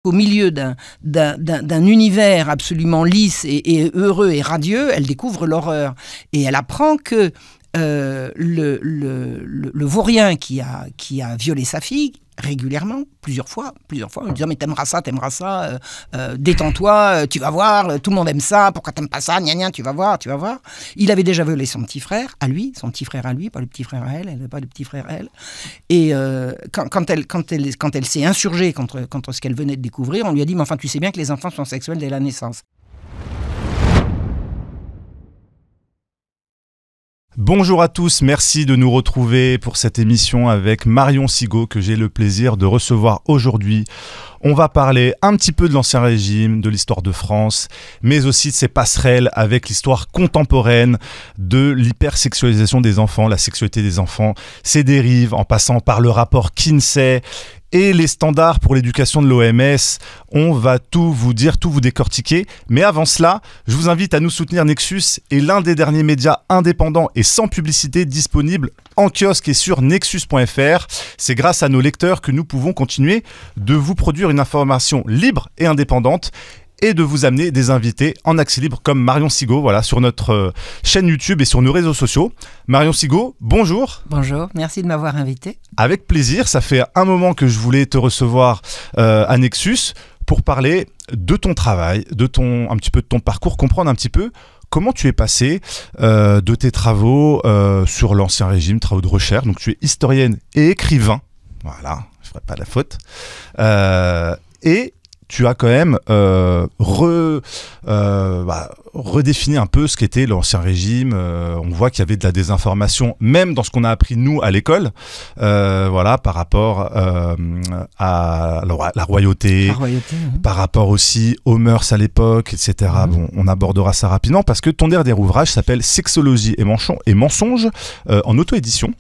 Au milieu d'un univers absolument lisse et heureux et radieux, elle découvre l'horreur. Et elle apprend que le vaurien qui a violé sa fille régulièrement, plusieurs fois, en lui disant mais t'aimeras ça, détends-toi, tu vas voir, tout le monde aime ça, pourquoi t'aimes pas ça, gna gna, tu vas voir. Il avait déjà violé son petit frère à lui, pas le petit frère à elle n'avait pas de petit frère à elle. Et quand elle s'est insurgée contre ce qu'elle venait de découvrir, on lui a dit mais enfin tu sais bien que les enfants sont sexuels dès la naissance. Bonjour à tous, merci de nous retrouver pour cette émission avec Marion Sigaud que j'ai le plaisir de recevoir aujourd'hui. On va parler un petit peu de l'Ancien Régime, de l'histoire de France, mais aussi de ses passerelles avec l'histoire contemporaine, de l'hypersexualisation des enfants, la sexualité des enfants, ses dérives, en passant par le rapport Kinsey et les standards pour l'éducation de l'OMS. On va tout vous dire, tout vous décortiquer. Mais avant cela, je vous invite à nous soutenir. Nexus est l'un des derniers médias indépendants et sans publicité disponibles en kiosque et sur nexus.fr. C'est grâce à nos lecteurs que nous pouvons continuer de vous produire une information libre et indépendante et de vous amener des invités en accès libre comme Marion Sigaud, voilà, sur notre chaîne YouTube et sur nos réseaux sociaux. Marion Sigaud, bonjour. Bonjour, merci de m'avoir invité. Avec plaisir, ça fait un moment que je voulais te recevoir à Nexus pour parler de ton travail, un petit peu de ton parcours, comprendre un petit peu comment tu es passé de tes travaux sur l'Ancien Régime, travaux de recherche. Donc tu es historienne et écrivain, voilà, je ne ferai pas la faute, et tu as quand même redéfini un peu ce qu'était l'Ancien Régime. On voit qu'il y avait de la désinformation, même dans ce qu'on a appris nous à l'école, voilà, par rapport à la royauté, par rapport aussi aux mœurs à l'époque, etc. Bon, on abordera ça rapidement parce que ton dernier ouvrage s'appelle Sexologie et mensonges en auto-édition.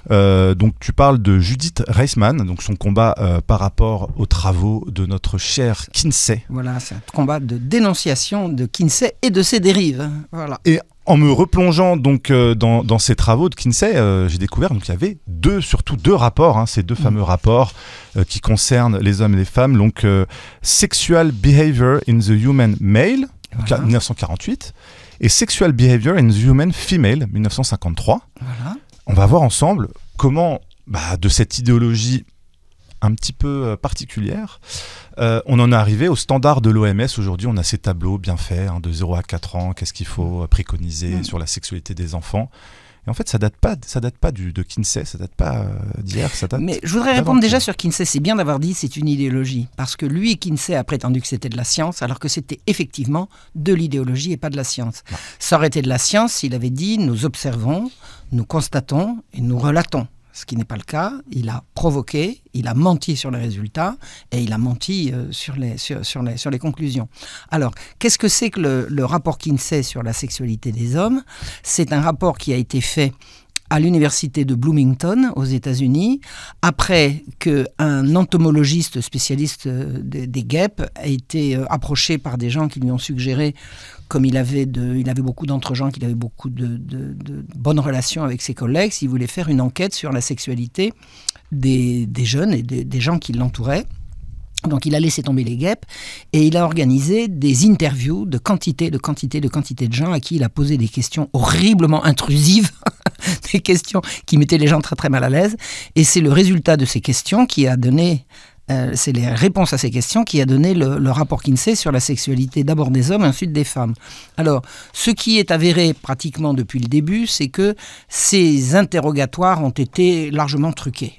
Donc tu parles de Judith Reisman, donc son combat par rapport aux travaux de notre cher Kinsey. Voilà, c'est un combat de dénonciation de Kinsey et de ses dérives. Voilà. Et en me replongeant donc dans ces travaux de Kinsey, j'ai découvert qu'il y avait surtout deux rapports, ces deux fameux rapports qui concernent les hommes et les femmes. Donc Sexual Behavior in the Human Male, voilà, 1948, et Sexual Behavior in the Human Female, 1953. Voilà. On va voir ensemble comment, de cette idéologie un petit peu particulière, on en est arrivé au standard de l'OMS. Aujourd'hui, on a ces tableaux bien faits, de 0 à 4 ans, qu'est-ce qu'il faut préconiser sur la sexualité des enfants. Et en fait, ça date pas de Kinsey, ça date pas d'hier. Mais je voudrais répondre déjà sur Kinsey. C'est bien d'avoir dit c'est une idéologie, parce que lui, Kinsey, a prétendu que c'était de la science, alors que c'était effectivement de l'idéologie et pas de la science. Non. Ça aurait été de la science s'il avait dit nous observons, nous constatons et nous relatons. Ce qui n'est pas le cas. Il a provoqué, il a menti sur les résultats et il a menti sur les conclusions. Alors, qu'est-ce que c'est que le rapport Kinsey sur la sexualité des hommes ? C'est un rapport qui a été fait à l'université de Bloomington, aux États-Unis, après qu'un entomologiste spécialiste des guêpes a été approché par des gens qui lui ont suggéré, comme il avait beaucoup d'entre-gens, qu'il avait beaucoup de bonnes relations avec ses collègues, s'il voulait faire une enquête sur la sexualité des jeunes et des gens qui l'entouraient. Donc il a laissé tomber les guêpes et il a organisé des interviews de quantité de gens à qui il a posé des questions horriblement intrusives, des questions qui mettaient les gens très très mal à l'aise. Et c'est le résultat de ces questions qui a donné, c'est les réponses à ces questions qui a donné le rapport Kinsey sur la sexualité d'abord des hommes et ensuite des femmes. Alors, ce qui est avéré pratiquement depuis le début, c'est que ces interrogatoires ont été largement truqués.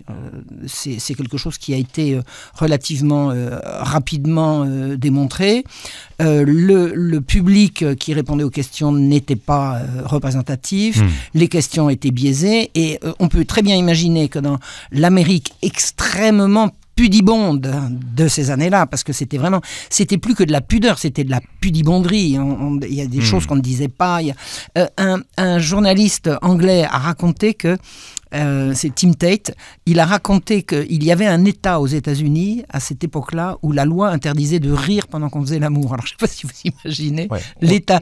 C'est quelque chose qui a été relativement rapidement démontré. Le public qui répondait aux questions n'était pas représentatif, les questions étaient biaisées et on peut très bien imaginer que dans l'Amérique extrêmement pudibonde de ces années-là, parce que c'était plus que de la pudeur, c'était de la pudibonderie. Il y a des choses qu'on ne disait pas. Un journaliste anglais a raconté que c'est Tim Tate, il a raconté qu'il y avait un État aux États-Unis à cette époque-là où la loi interdisait de rire pendant qu'on faisait l'amour. Alors je ne sais pas si vous imaginez l'état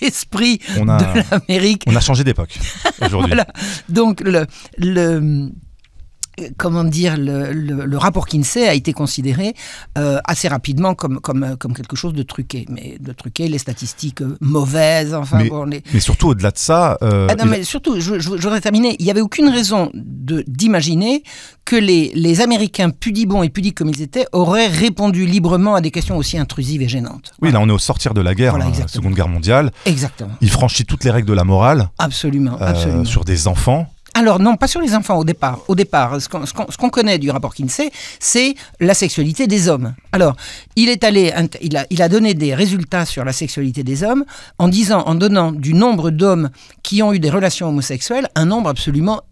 d'esprit de l'Amérique. On a changé d'époque aujourd'hui. Voilà. Donc comment dire, le rapport Kinsey a été considéré assez rapidement comme quelque chose de truqué. Mais de truqué, les statistiques mauvaises, enfin... Mais surtout, au-delà de ça... mais surtout, je voudrais terminer, il n'y avait aucune raison d'imaginer que les Américains pudibonds et pudiques comme ils étaient auraient répondu librement à des questions aussi intrusives et gênantes. Oui, là on est au sortir de la guerre, la Seconde Guerre mondiale. Exactement. Il franchit toutes les règles de la morale. Absolument. Sur des enfants. Alors non, pas sur les enfants au départ. Au départ, ce qu'on connaît du rapport Kinsey, c'est la sexualité des hommes. Alors, il a donné des résultats sur la sexualité des hommes en donnant du nombre d'hommes qui ont eu des relations homosexuelles un nombre absolument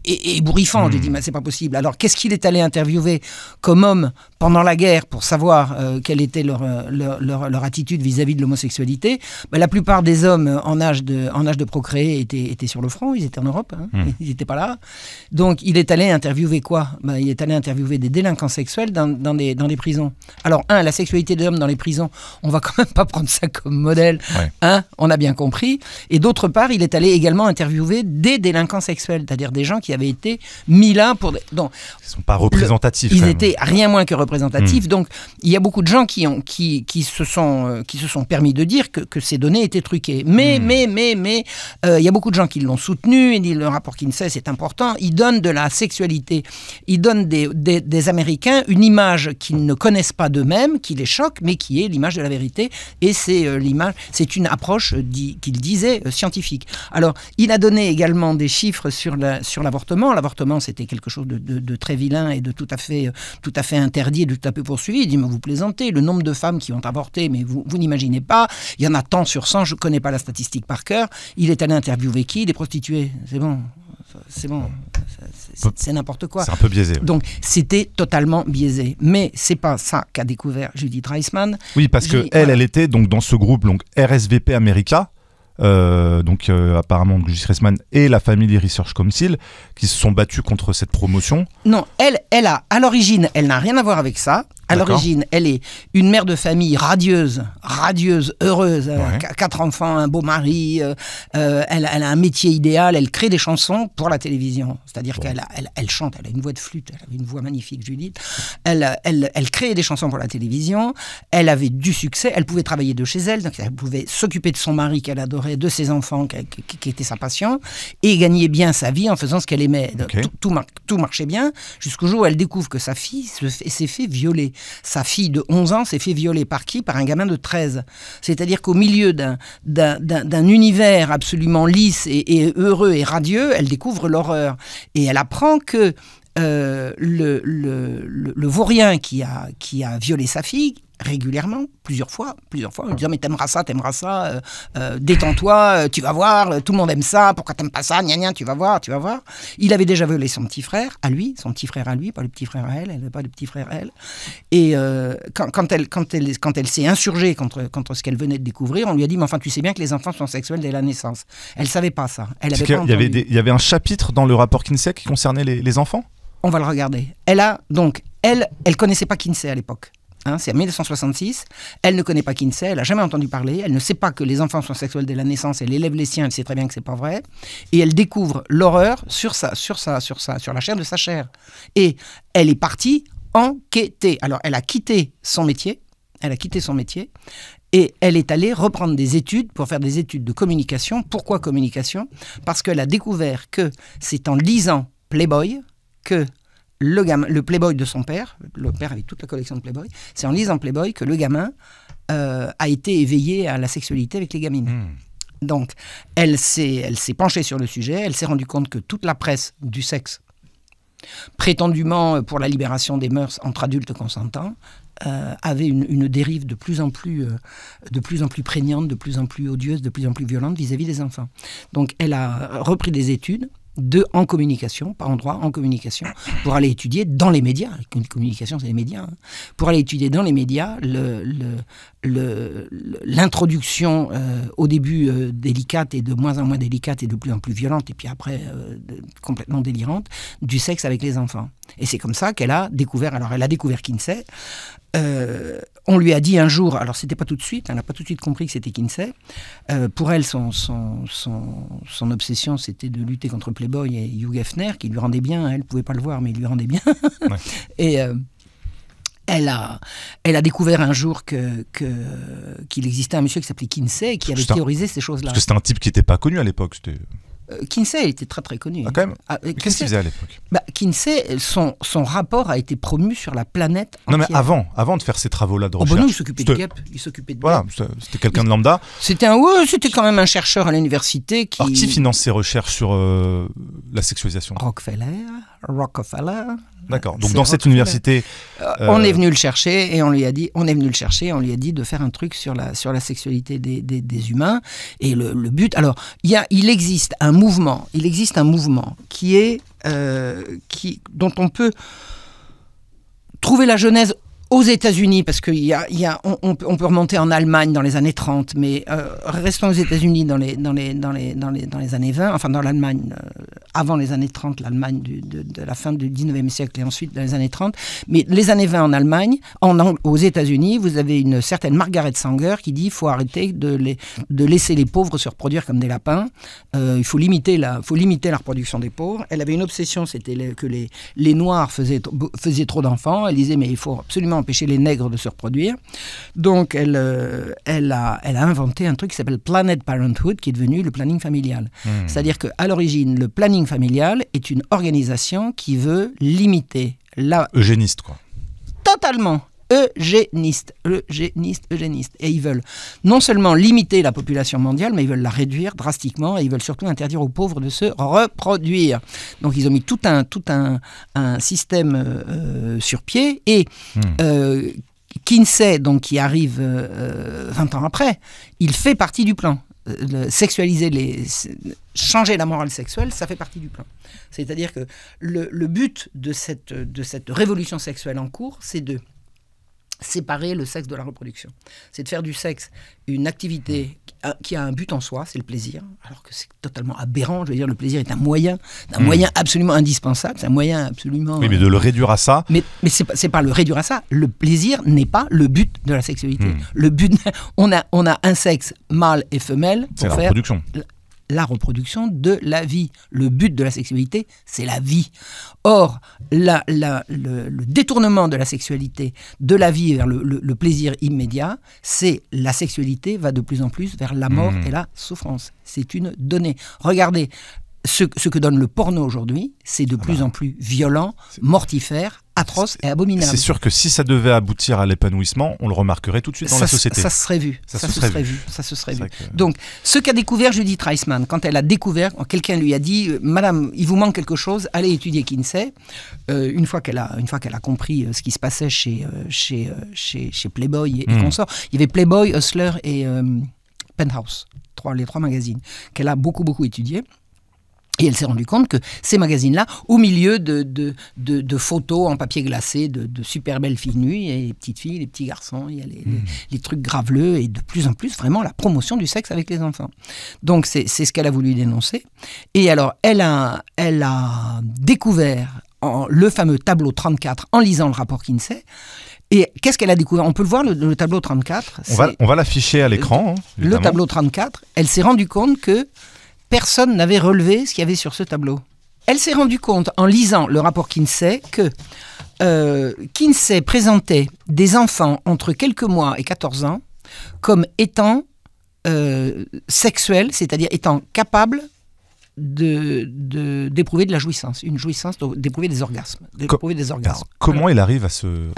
ébouriffant. J'ai dit, mais c'est pas possible. Alors, qu'est-ce qu'il est allé interviewer comme homme pendant la guerre pour savoir quelle était leur attitude vis-à-vis de l'homosexualité? La plupart des hommes en âge de procréer étaient sur le front, ils étaient en Europe, ils n'étaient pas là. Donc, il est allé interviewer quoi? Il est allé interviewer des délinquants sexuels dans des prisons. Alors, la sexualité des hommes dans les prisons, on va quand même pas prendre ça comme modèle, on a bien compris. Et d'autre part, il est allé également interviewer des délinquants sexuels, c'est-à-dire des gens qui avaient été mis là pour... Donc, ils ne sont pas représentatifs. Ils étaient rien moins que représentatifs. Donc, il y a beaucoup de gens qui se sont permis de dire que ces données étaient truquées. Mais, il y a beaucoup de gens qui l'ont soutenu. Et dit, le rapport Kinsey, c'est important. Il donne de la sexualité. Il donne des Américains une image qu'ils ne connaissent pas d'eux-mêmes, qui les choque, mais qui est l'image de la vérité. Et c'est une approche, qu'il disait, scientifique. Alors, il a donné également des chiffres sur l'avortement. L'avortement, c'était quelque chose de très vilain et de tout à fait interdit et de tout à fait poursuivi. Il dit, mais vous plaisantez, le nombre de femmes qui ont avorté, mais vous n'imaginez pas, il y en a tant sur 100, je ne connais pas la statistique par cœur. Il est allé interviewer qui? Des prostituées. C'est bon, c'est n'importe quoi. C'est un peu biaisé. Oui. Donc, c'était totalement biaisé. Mais c'est pas ça qu'a découvert Judith Reisman. Oui, parce qu'elle était donc dans ce groupe, donc RSVP America. Apparemment Judith Reisman et la Family Research Council qui se sont battus contre cette promotion. Non, à l'origine, elle n'a rien à voir avec ça. À l'origine, elle est une mère de famille radieuse, heureuse, 4 enfants, un beau mari, elle a un métier idéal, elle crée des chansons pour la télévision. C'est-à-dire qu'elle chante, elle a une voix de flûte, elle avait une voix magnifique, Judith. Elle créait des chansons pour la télévision, elle avait du succès, elle pouvait travailler de chez elle, donc elle pouvait s'occuper de son mari qu'elle adorait, de ses enfants qui était sa passion, et gagner bien sa vie en faisant ce qu'elle aimait. Tout marchait bien, jusqu'au jour où elle découvre que sa fille s'est fait violer. Sa fille de 11 ans s'est fait violer par qui? Par un gamin de 13. C'est-à-dire qu'au milieu d'un univers absolument lisse et heureux et radieux, elle découvre l'horreur. Et elle apprend que le vaurien qui a violé sa fille régulièrement, plusieurs fois, en disant mais t'aimeras ça, détends-toi, tu vas voir, tout le monde aime ça, pourquoi t'aimes pas ça, gna tu vas voir. Il avait déjà violé son petit frère à lui, pas le petit frère à elle n'avait pas de petit frère à elle. Et quand elle s'est insurgée contre ce qu'elle venait de découvrir, on lui a dit mais enfin tu sais bien que les enfants sont sexuels dès la naissance. Elle savait pas ça. Elle avait pas entendu. Il y avait un chapitre dans le rapport Kinsey qui concernait les enfants. On va le regarder. Elle connaissait pas Kinsey à l'époque. C'est en 1966, elle ne connaît pas Kinsey, elle n'a jamais entendu parler, elle ne sait pas que les enfants sont sexuels dès la naissance, elle élève les siens, elle sait très bien que c'est pas vrai, et elle découvre l'horreur sur la chair de sa chair. Et elle est partie enquêter. Alors elle a quitté son métier, et elle est allée reprendre des études pour faire des études de communication. Pourquoi communication? Parce qu'elle a découvert que c'est en lisant Playboy que le Playboy de son père, le père avait toute la collection de Playboy, c'est en lisant Playboy que le gamin a été éveillé à la sexualité avec les gamines. Donc, elle s'est penchée sur le sujet, elle s'est rendue compte que toute la presse du sexe, prétendument pour la libération des mœurs entre adultes consentants, avait une dérive de plus en plus prégnante, de plus en plus odieuse, de plus en plus violente vis-à-vis des enfants. Donc, elle a repris des études en communication, pas en droit, en communication, pour aller étudier dans les médias, la communication c'est les médias, pour aller étudier dans les médias l'introduction au début délicate et de moins en moins délicate et de plus en plus violente et puis après complètement délirante du sexe avec les enfants. Et c'est comme ça qu'elle a découvert, alors elle a découvert Kinsey on lui a dit un jour, alors c'était pas tout de suite, elle n'a pas tout de suite compris que c'était Kinsey. Pour elle, son obsession, c'était de lutter contre Playboy et Hugh Hefner, qui lui rendait bien. Elle pouvait pas le voir, mais il lui rendait bien. Ouais. Et elle a découvert un jour qu'il existait un monsieur qui s'appelait Kinsey, qui avait théorisé ces choses-là. Parce que c'était un type qui n'était pas connu à l'époque. Kinsey était très très connu. Ah, quand même. Qu'est-ce qu'il faisait à l'époque? Kinsey, son rapport a été promu sur la planète entière. Non, mais avant de faire ces travaux-là de recherche. Non, il s'occupait de guêpes. Voilà, c'était quelqu'un de lambda. C'était quand même un chercheur à l'université qui... Alors, qui finance ses recherches sur la sexualisation? Rockefeller. D'accord. Donc dans cette université, on est venu le chercher et on lui a dit de faire un truc sur la sexualité des humains. Et le but, alors il existe un mouvement qui est dont on peut trouver la genèse aux États-Unis, parce qu'on peut remonter en Allemagne dans les années 30, mais restons aux États-Unis dans les années 20, enfin dans l'Allemagne, avant les années 30, l'Allemagne de la fin du 19e siècle et ensuite dans les années 30. Mais les années 20 en Allemagne, aux États-Unis, vous avez une certaine Margaret Sanger qui dit qu'il faut arrêter de laisser les pauvres se reproduire comme des lapins. Il faut limiter la reproduction des pauvres. Elle avait une obsession, c'était que les Noirs faisaient trop d'enfants. Elle disait mais il faut absolument empêcher les nègres de se reproduire. Donc, elle a inventé un truc qui s'appelle Planned Parenthood, qui est devenu le planning familial. C'est-à-dire qu'à l'origine, le planning familial est une organisation qui veut limiter la... Eugéniste, quoi. Totalement. Eugéniste. Et ils veulent non seulement limiter la population mondiale, mais ils veulent la réduire drastiquement et ils veulent surtout interdire aux pauvres de se reproduire. Donc ils ont mis tout un système sur pied et Kinsey, donc, qui arrive 20 ans après, il fait partie du plan. Changer la morale sexuelle, ça fait partie du plan. C'est-à-dire que le but de cette révolution sexuelle en cours, c'est de séparer le sexe de la reproduction. C'est de faire du sexe une activité qui a un but en soi, c'est le plaisir, alors que c'est totalement aberrant. Je veux dire, le plaisir est un moyen absolument indispensable, c'est un moyen absolument... Oui, mais de le réduire à ça... Mais c'est pas le réduire à ça. Le plaisir n'est pas le but de la sexualité. Le but... On a un sexe mâle et femelle pour faire... la reproduction. La reproduction de la vie. Le but de la sexualité, c'est la vie. Or, le détournement de la sexualité, de la vie vers le plaisir immédiat, c'est la sexualité va de plus en plus vers la mort et la souffrance. C'est une donnée. Regardez, ce que donne le porno aujourd'hui, c'est de plus en plus violent, mortifère, atroce et abominable. C'est sûr que si ça devait aboutir à l'épanouissement, on le remarquerait tout de suite dans la société. Ça se serait vu. Ça se serait vu. Donc, ce qu'a découvert Judith Reisman, quand elle a découvert, quelqu'un lui a dit « Madame, il vous manque quelque chose, allez étudier Kinsey ». Une fois qu'elle a compris ce qui se passait chez Playboy et consorts, il y avait Playboy, Hustler et Penthouse, les trois magazines, qu'elle a beaucoup étudiés. Et elle s'est rendue compte que ces magazines-là, au milieu de photos en papier glacé de super belles filles nues, il y a les petites filles, les petits garçons, il y a les trucs graveleux et de plus en plus vraiment la promotion du sexe avec les enfants. Donc c'est ce qu'elle a voulu dénoncer. Et alors elle a découvert le fameux tableau 34 en lisant le rapport Kinsey. Et qu'est-ce qu'elle a découvert? On peut le voir, le tableau 34. On va l'afficher à l'écran. Le tableau 34, elle s'est rendue compte que personne n'avait relevé ce qu'il y avait sur ce tableau. Elle s'est rendue compte, en lisant le rapport Kinsey, que Kinsey présentait des enfants entre quelques mois et 14 ans comme étant sexuels, c'est-à-dire étant capables d'éprouver de la jouissance, une jouissance, d'éprouver des orgasmes. Alors, comment il arrive à ce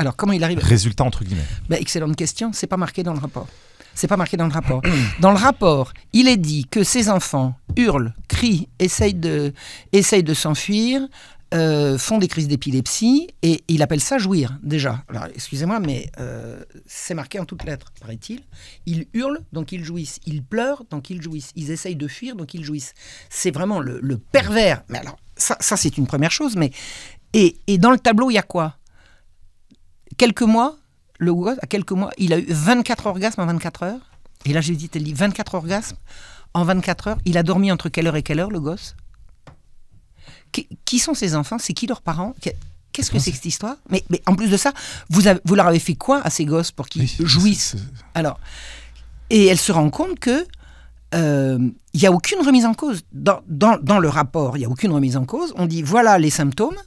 résultat, entre guillemets? Excellente question, c'est pas marqué dans le rapport. C'est pas marqué dans le rapport. Dans le rapport, il est dit que ces enfants hurlent, crient, essayent de s'enfuir, font des crises d'épilepsie, et il appelle ça jouir, déjà. Alors, excusez-moi, mais c'est marqué en toutes lettres, paraît-il. Ils hurlent, donc ils jouissent. Ils pleurent, donc ils jouissent. Ils essayent de fuir, donc ils jouissent. C'est vraiment le pervers. Mais alors, ça c'est une première chose, mais... Et dans le tableau, il y a quoi? Quelques mois, le gosse, à quelques mois, il a eu 24 orgasmes en 24 heures. Et là, j'ai dit, 24 orgasmes en 24 heures. Il a dormi entre quelle heure et quelle heure, le gosse? Qui sont ses enfants? C'est qui leurs parents? Qu'est-ce que c'est que cette histoire ? Mais en plus de ça, vous leur avez fait quoi à ces gosses pour qu'ils jouissent ? Alors, et elle se rend compte que il n'y a aucune remise en cause. Dans le rapport, il n'y a aucune remise en cause. On dit, voilà les symptômes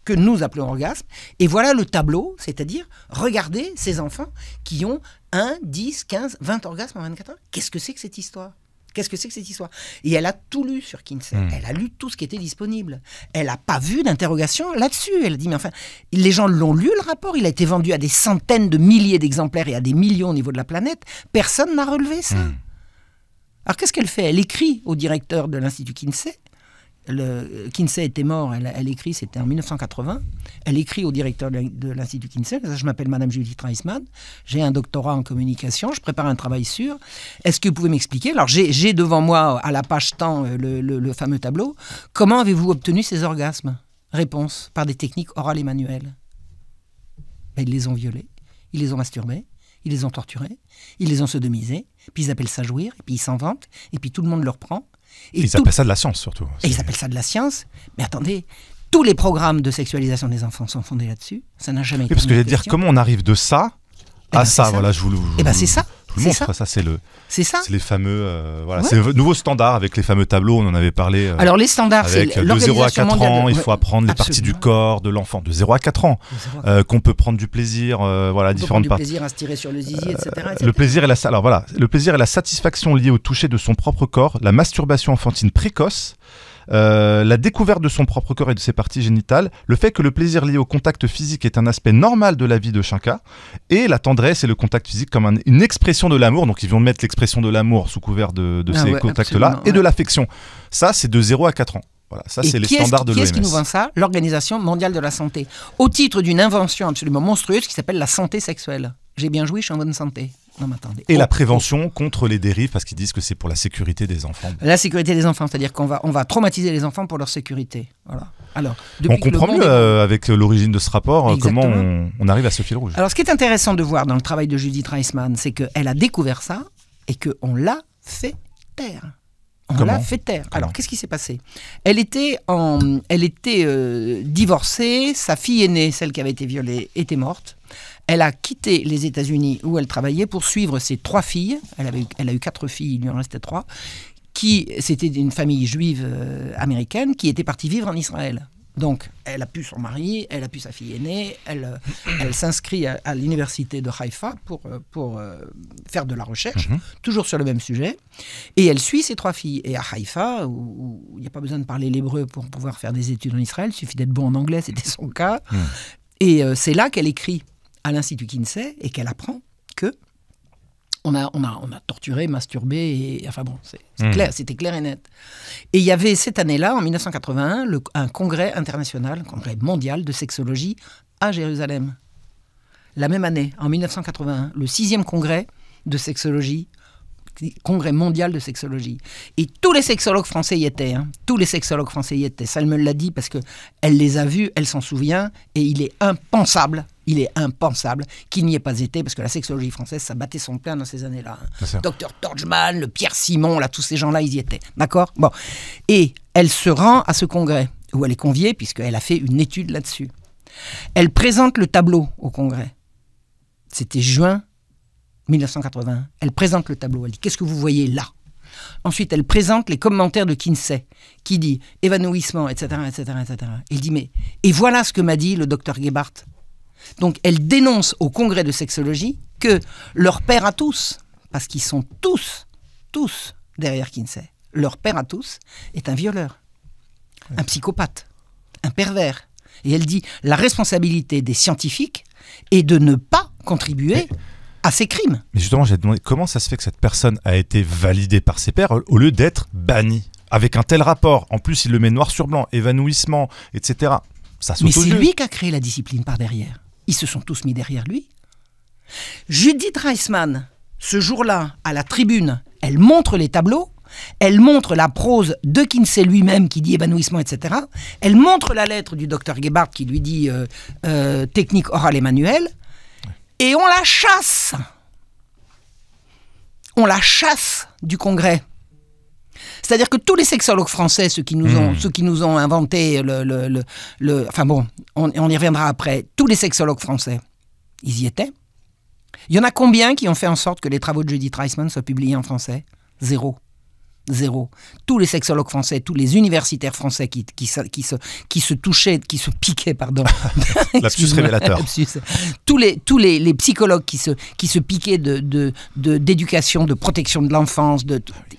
que nous appelons orgasme, et voilà le tableau, c'est-à-dire, regardez ces enfants qui ont 1, 10, 15, 20 orgasmes en 24 heures. Qu'est-ce que c'est que cette histoire ? Qu'est-ce que c'est que cette histoire ? Et elle a tout lu sur Kinsey. Elle a lu tout ce qui était disponible. Elle n'a pas vu d'interrogation là-dessus. Elle a dit, mais enfin, les gens l'ont lu, le rapport. Il a été vendu à des centaines de milliers d'exemplaires et à des millions au niveau de la planète. Personne n'a relevé ça. Alors, qu'est-ce qu'elle fait ? Elle écrit au directeur de l'Institut Kinsey. Kinsey était mort, elle écrit, c'était en 1980. Elle écrit au directeur de l'Institut Kinsey. Je m'appelle Madame Judith Reisman, j'ai un doctorat en communication, je prépare un travail sûr. Est-ce que vous pouvez m'expliquer ? Alors j'ai devant moi, à la page temps, le fameux tableau. Comment avez-vous obtenu ces orgasmes ? Réponse, par des techniques orales et manuelles. Ben, ils les ont violés, ils les ont masturbés, ils les ont torturés, ils les ont sodomisés, puis ils appellent ça jouir, et puis ils s'en vantent, et puis tout le monde leur prend. Et ils appellent ça de la science, surtout. Et ils appellent ça de la science. Mais attendez, tous les programmes de sexualisation des enfants sont fondés là-dessus. Ça n'a jamais été. Parce que j'allais dire, comment on arrive de ça à ça, voilà, je vous le. Eh ben c'est ça. Je vous le montre, ça c'est ça. C'est les fameux, voilà, c'est le nouveau standard avec les fameux tableaux, on en avait parlé. Alors les standards, c'est de 0 à 4 ans, il faut apprendre les parties du corps de l'enfant, de 0 à 4 ans, qu'on peut prendre du plaisir, voilà, différentes parties. Du plaisir à se tirer sur le zizi, etc. Le plaisir et la satisfaction liée au toucher de son propre corps, la masturbation enfantine précoce. La découverte de son propre corps et de ses parties génitales, le fait que le plaisir lié au contact physique est un aspect normal de la vie de chacun, et la tendresse et le contact physique comme une expression de l'amour, donc ils vont mettre l'expression de l'amour sous couvert de ces contacts-là, et de l'affection. Ça, c'est de 0 à 4 ans. Voilà, ça, c'est les standards de l'OMS. Qui est-ce qui nous vend ça ? L'Organisation mondiale de la santé. Au titre d'une invention absolument monstrueuse qui s'appelle la santé sexuelle. J'ai bien joui, je suis en bonne santé. Non, mais attendez. Et la prévention contre les dérives, parce qu'ils disent que c'est pour la sécurité des enfants. La sécurité des enfants, c'est-à-dire qu'on va traumatiser les enfants pour leur sécurité. Voilà. Alors, on comprend mieux avec l'origine de ce rapport comment on arrive à ce fil rouge. Alors, ce qui est intéressant de voir dans le travail de Judith Reisman, c'est qu'elle a découvert ça et qu'on l'a fait taire. On l'a fait taire. Alors, qu'est-ce qui s'est passé ? Elle était divorcée, sa fille aînée, celle qui avait été violée, était morte. Elle a quitté les États-Unis où elle travaillait pour suivre ses 3 filles. Elle a eu 4 filles, il lui en restait 3. C'était une famille juive américaine qui était partie vivre en Israël. Donc, elle a pu son mari, elle a pu sa fille aînée, elle s'inscrit à l'université de Haïfa pour faire de la recherche, toujours sur le même sujet. Et elle suit ses 3 filles. Et à Haïfa, où il n'y a pas besoin de parler l'hébreu pour pouvoir faire des études en Israël, il suffit d'être bon en anglais, c'était son cas. Et c'est là qu'elle écrit à l'Institut Kinsey et qu'elle apprend que on a torturé, masturbé, et enfin bon, c'était clair et net. Et il y avait cette année-là, en 1981, un congrès international, un congrès mondial de sexologie à Jérusalem. La même année, en 1981, le 6e congrès de sexologie, congrès mondial de sexologie. Et tous les sexologues français y étaient. Tous les sexologues français y étaient. Ça, elle me l'a dit parce qu'elle les a vus, elle s'en souvient, et il est impensable qu'il n'y ait pas été, parce que la sexologie française, ça battait son plein dans ces années-là. Docteur Torgman, le Pierre Simon, là, tous ces gens-là, ils y étaient. D'accord ? Bon. Et elle se rend à ce congrès, où elle est conviée, puisqu'elle a fait une étude là-dessus. Elle présente le tableau au congrès. C'était juin 1981. Elle présente le tableau. Elle dit « Qu'est-ce que vous voyez là ?» Ensuite, elle présente les commentaires de Kinsey, qui dit « évanouissement, etc. etc., etc. » Il dit « Mais, et voilà ce que m'a dit le docteur Gebhardt. » Donc, elle dénonce au congrès de sexologie que leur père à tous, parce qu'ils sont tous derrière Kinsey, leur père à tous est un violeur, un psychopathe, un pervers. Et elle dit « La responsabilité des scientifiques est de ne pas contribuer à ces crimes. » Mais justement, j'ai demandé comment ça se fait que cette personne a été validée par ses pairs au lieu d'être bannie avec un tel rapport. En plus, il le met noir sur blanc, évanouissement, etc. Ça saute aux yeux. Mais c'est lui qui a créé la discipline par derrière. Ils se sont tous mis derrière lui. Judith Reisman, ce jour-là, à la tribune, elle montre les tableaux, elle montre la prose de Kinsey lui-même qui dit évanouissement, etc. Elle montre la lettre du docteur Gebhardt qui lui dit technique orale et manuelle. Et on la chasse. On la chasse du congrès. C'est-à-dire que tous les sexologues français, ceux qui nous ont inventé enfin bon, on y reviendra après, tous les sexologues français, ils y étaient. Il y en a combien qui ont fait en sorte que les travaux de Judith Reisman soient publiés en français? Zéro. Tous les sexologues français, tous les universitaires français qui se touchaient, qui se piquaient, pardon. Lapsus révélateur. Tous les psychologues qui se piquaient d'éducation, de protection de l'enfance,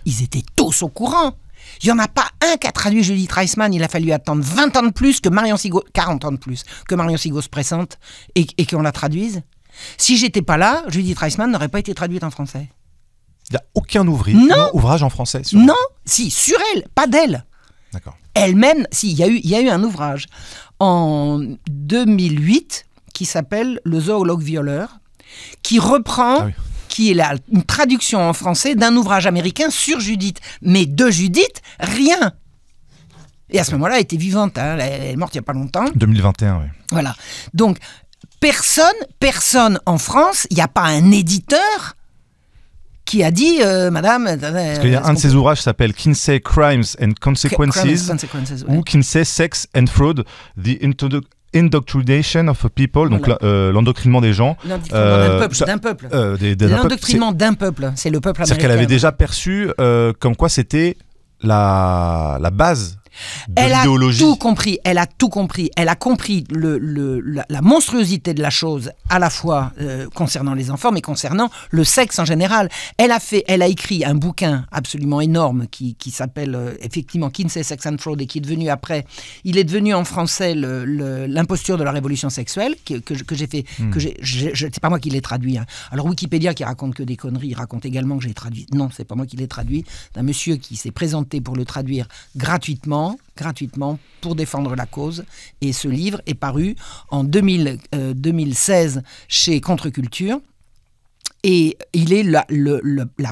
ils étaient tous au courant. Il n'y en a pas un qui a traduit Judith Reisman. Il a fallu attendre 20 ans de plus que Marion Sigaud, 40 ans de plus que Marion Sigaud se présente et qu'on la traduise. Si j'étais pas là, Judith Reisman n'aurait pas été traduite en français. Il n'y a aucun ouvrage en français sur... Non, si, sur elle, pas d'elle. D'accord. Elle-même, si, il y a eu un ouvrage en 2008 qui s'appelle Le zoologue violeur, qui reprend, qui est une traduction en français d'un ouvrage américain sur Judith. Mais de Judith, rien. Et à ce moment-là, elle était vivante, hein, elle est morte il n'y a pas longtemps. 2021, oui. Voilà. Donc, personne en France, il n'y a pas un éditeur qui a dit, madame... Parce qu'il y a un de ses ouvrages qui s'appelle Kinsey Crimes and Consequences, ou Kinsey Sex and Fraud, The Indoctrination of a People, donc l'endoctrinement des gens. L'endoctrinement d'un peuple. L'endoctrinement d'un peuple, c'est le peuple américain. C'est-à-dire qu'elle avait déjà perçu comme quoi c'était la base de l'idéologie. Elle a tout compris. Elle a compris la monstruosité de la chose, à la fois concernant les enfants, mais concernant le sexe en général. Elle a écrit un bouquin absolument énorme qui s'appelle effectivement Kinsey Sex and Fraud et qui est devenu après, il est devenu en français l'imposture de la révolution sexuelle que j'ai fait, c'est pas moi qui l'ai traduit. Hein. Alors Wikipédia qui raconte que des conneries, il raconte également que j'ai traduit. Non, c'est pas moi qui l'ai traduit. D'un monsieur qui s'est présenté pour le traduire gratuitement pour défendre la cause. Et ce livre est paru en 2016 chez Contre-Culture. Et il est la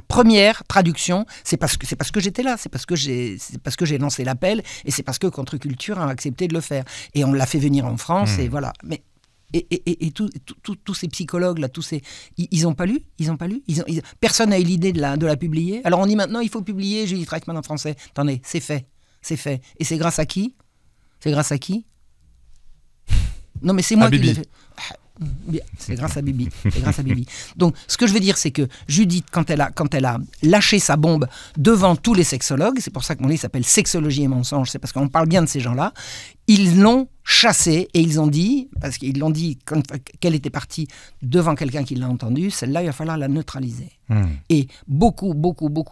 première traduction. C'est parce que j'étais là, c'est parce que j'ai lancé l'appel, et c'est parce que Contre-Culture a accepté de le faire. Et on l'a fait venir en France, et voilà. Mais et tous ces psychologues là, ils n'ont pas lu, personne n'a eu l'idée de la publier. Alors on dit maintenant il faut publier Judith Reisman en français. Attendez, c'est fait. Et c'est grâce à qui? Non, mais c'est moi qui l'ai fait. C'est grâce à Bibi. Donc, ce que je veux dire, c'est que Judith, quand elle a lâché sa bombe devant tous les sexologues, c'est pour ça que mon livre s'appelle Sexologie et mensonges, c'est parce qu'on parle bien de ces gens-là, ils l'ont chassée et ils ont dit, parce qu'ils l'ont dit qu'elle était partie devant quelqu'un qui l'a entendue, celle-là, il va falloir la neutraliser. Et beaucoup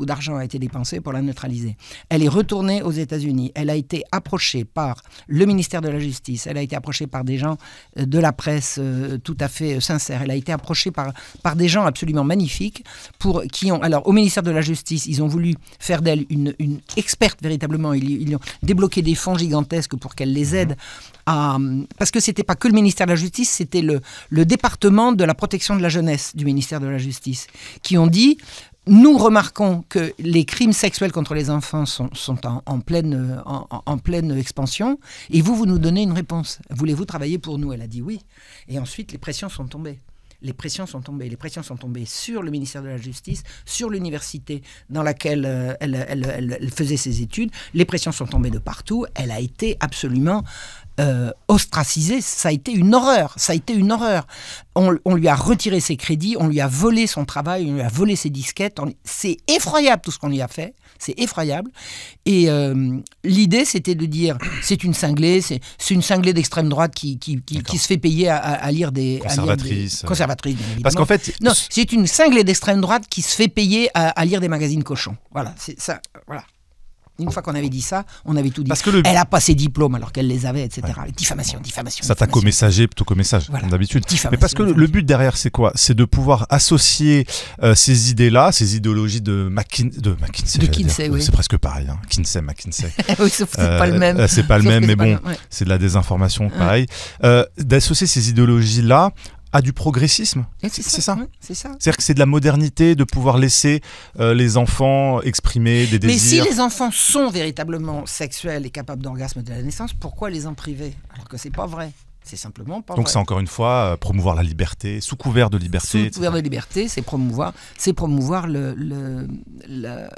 d'argent a été dépensé pour la neutraliser. Elle est retournée aux États-Unis. Elle a été approchée par le ministère de la Justice. Elle a été approchée par des gens de la presse tout à fait sincères. Elle a été approchée par des gens absolument magnifiques alors, au ministère de la Justice, ils ont voulu faire d'elle une experte véritablement. Ils ont débloqué des fonds gigantesques pour qu'elle les aide parce que c'était pas que le ministère de la Justice, c'était le département de la protection de la jeunesse du ministère de la Justice qui ont dit: nous remarquons que les crimes sexuels contre les enfants sont en pleine expansion, et vous nous donnez une réponse. Voulez-vous travailler pour nous? Elle a dit oui. Et ensuite, les pressions sont tombées. Les pressions sont tombées sur le ministère de la Justice, sur l'université dans laquelle elle faisait ses études. Les pressions sont tombées de partout. Elle a été absolument ostracisée. Ça a été une horreur. On lui a retiré ses crédits, on lui a volé son travail, on lui a volé ses disquettes. C'est effroyable tout ce qu'on lui a fait. C'est effroyable. Et l'idée, c'était de dire, c'est une cinglée d'extrême droite qui se fait payer à lire des... Conservatrices, bien évidemment. Parce qu'en fait... Non, c'est une cinglée d'extrême droite qui se fait payer à lire des magazines cochons. Voilà, c'est ça, voilà. Une fois qu'on avait dit ça, on avait tout dit. Elle n'a pas ses diplômes alors qu'elle les avait, etc. Ouais. Diffamation. S'attaque au messager plutôt qu'au message, comme d'habitude. Mais parce que le but derrière, c'est quoi? C'est de pouvoir associer ces idées-là, ces idéologies de McKinsey. De Kinsey, oui. C'est presque pareil, hein. Kinsey, McKinsey. Oui, sauf que c'est pas le même. C'est pas le même, mais bon, c'est de la désinformation, pareil. D'associer ces idéologies-là à du progressisme, c'est ça. Ouais, c'est ça. C'est-à-dire que c'est de la modernité de pouvoir laisser les enfants exprimer des désirs. Mais si les enfants sont véritablement sexuels et capables d'orgasme dès la naissance, pourquoi les en priver alors que c'est pas vrai? C'est simplement pas Donc vrai. c'est encore une fois promouvoir la liberté, sous couvert de liberté. Sous couvert de liberté, c'est promouvoir la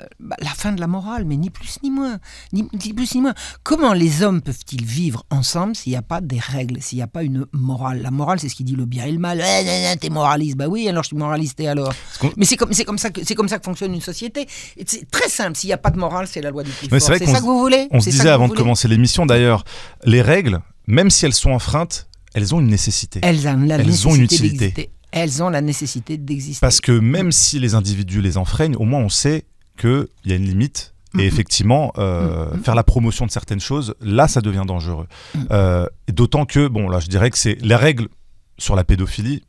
fin de la morale, mais ni plus ni moins. Ni plus ni moins. Comment les hommes peuvent-ils vivre ensemble s'il n'y a pas des règles, s'il n'y a pas une morale? La morale, c'est ce qui dit le bien et le mal. T'es moraliste. Bah oui, alors je suis moraliste et alors. Mais c'est comme ça que fonctionne une société. Et c'est très simple. S'il n'y a pas de morale, c'est la loi du plus fort. C'est ça que vous voulez? On se disait avant de commencer l'émission, d'ailleurs, les règles, même si elles sont enfreintes, elles ont une nécessité. Elles ont une utilité. Elles ont la nécessité d'exister. Parce que même si les individus les enfreignent, au moins on sait qu'il y a une limite. Et effectivement, faire la promotion de certaines choses, là, ça devient dangereux. Et d'autant que, bon, là, je dirais que les règles sur la pédophilie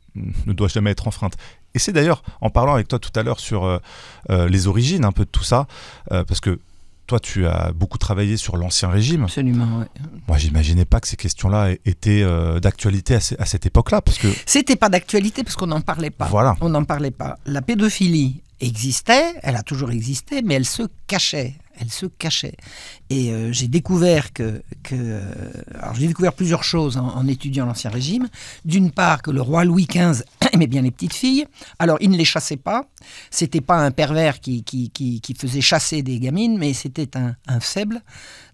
ne doivent jamais être enfreintes. Et c'est d'ailleurs, en parlant avec toi tout à l'heure sur les origines un peu de tout ça, parce que toi, tu as beaucoup travaillé sur l'Ancien Régime. Absolument, oui. Moi, j'imaginais pas que ces questions-là étaient d'actualité à cette époque-là, parce que c'était pas d'actualité parce qu'on n'en parlait pas. Voilà. On n'en parlait pas. La pédophilie existait, elle a toujours existé, mais elle se cachait. Et j'ai découvert alors j'ai découvert plusieurs choses en étudiant l'Ancien Régime. D'une part, que le roi Louis XV aimait bien les petites filles. Alors, il ne les chassait pas. C'était pas un pervers qui faisait chasser des gamines, mais c'était un faible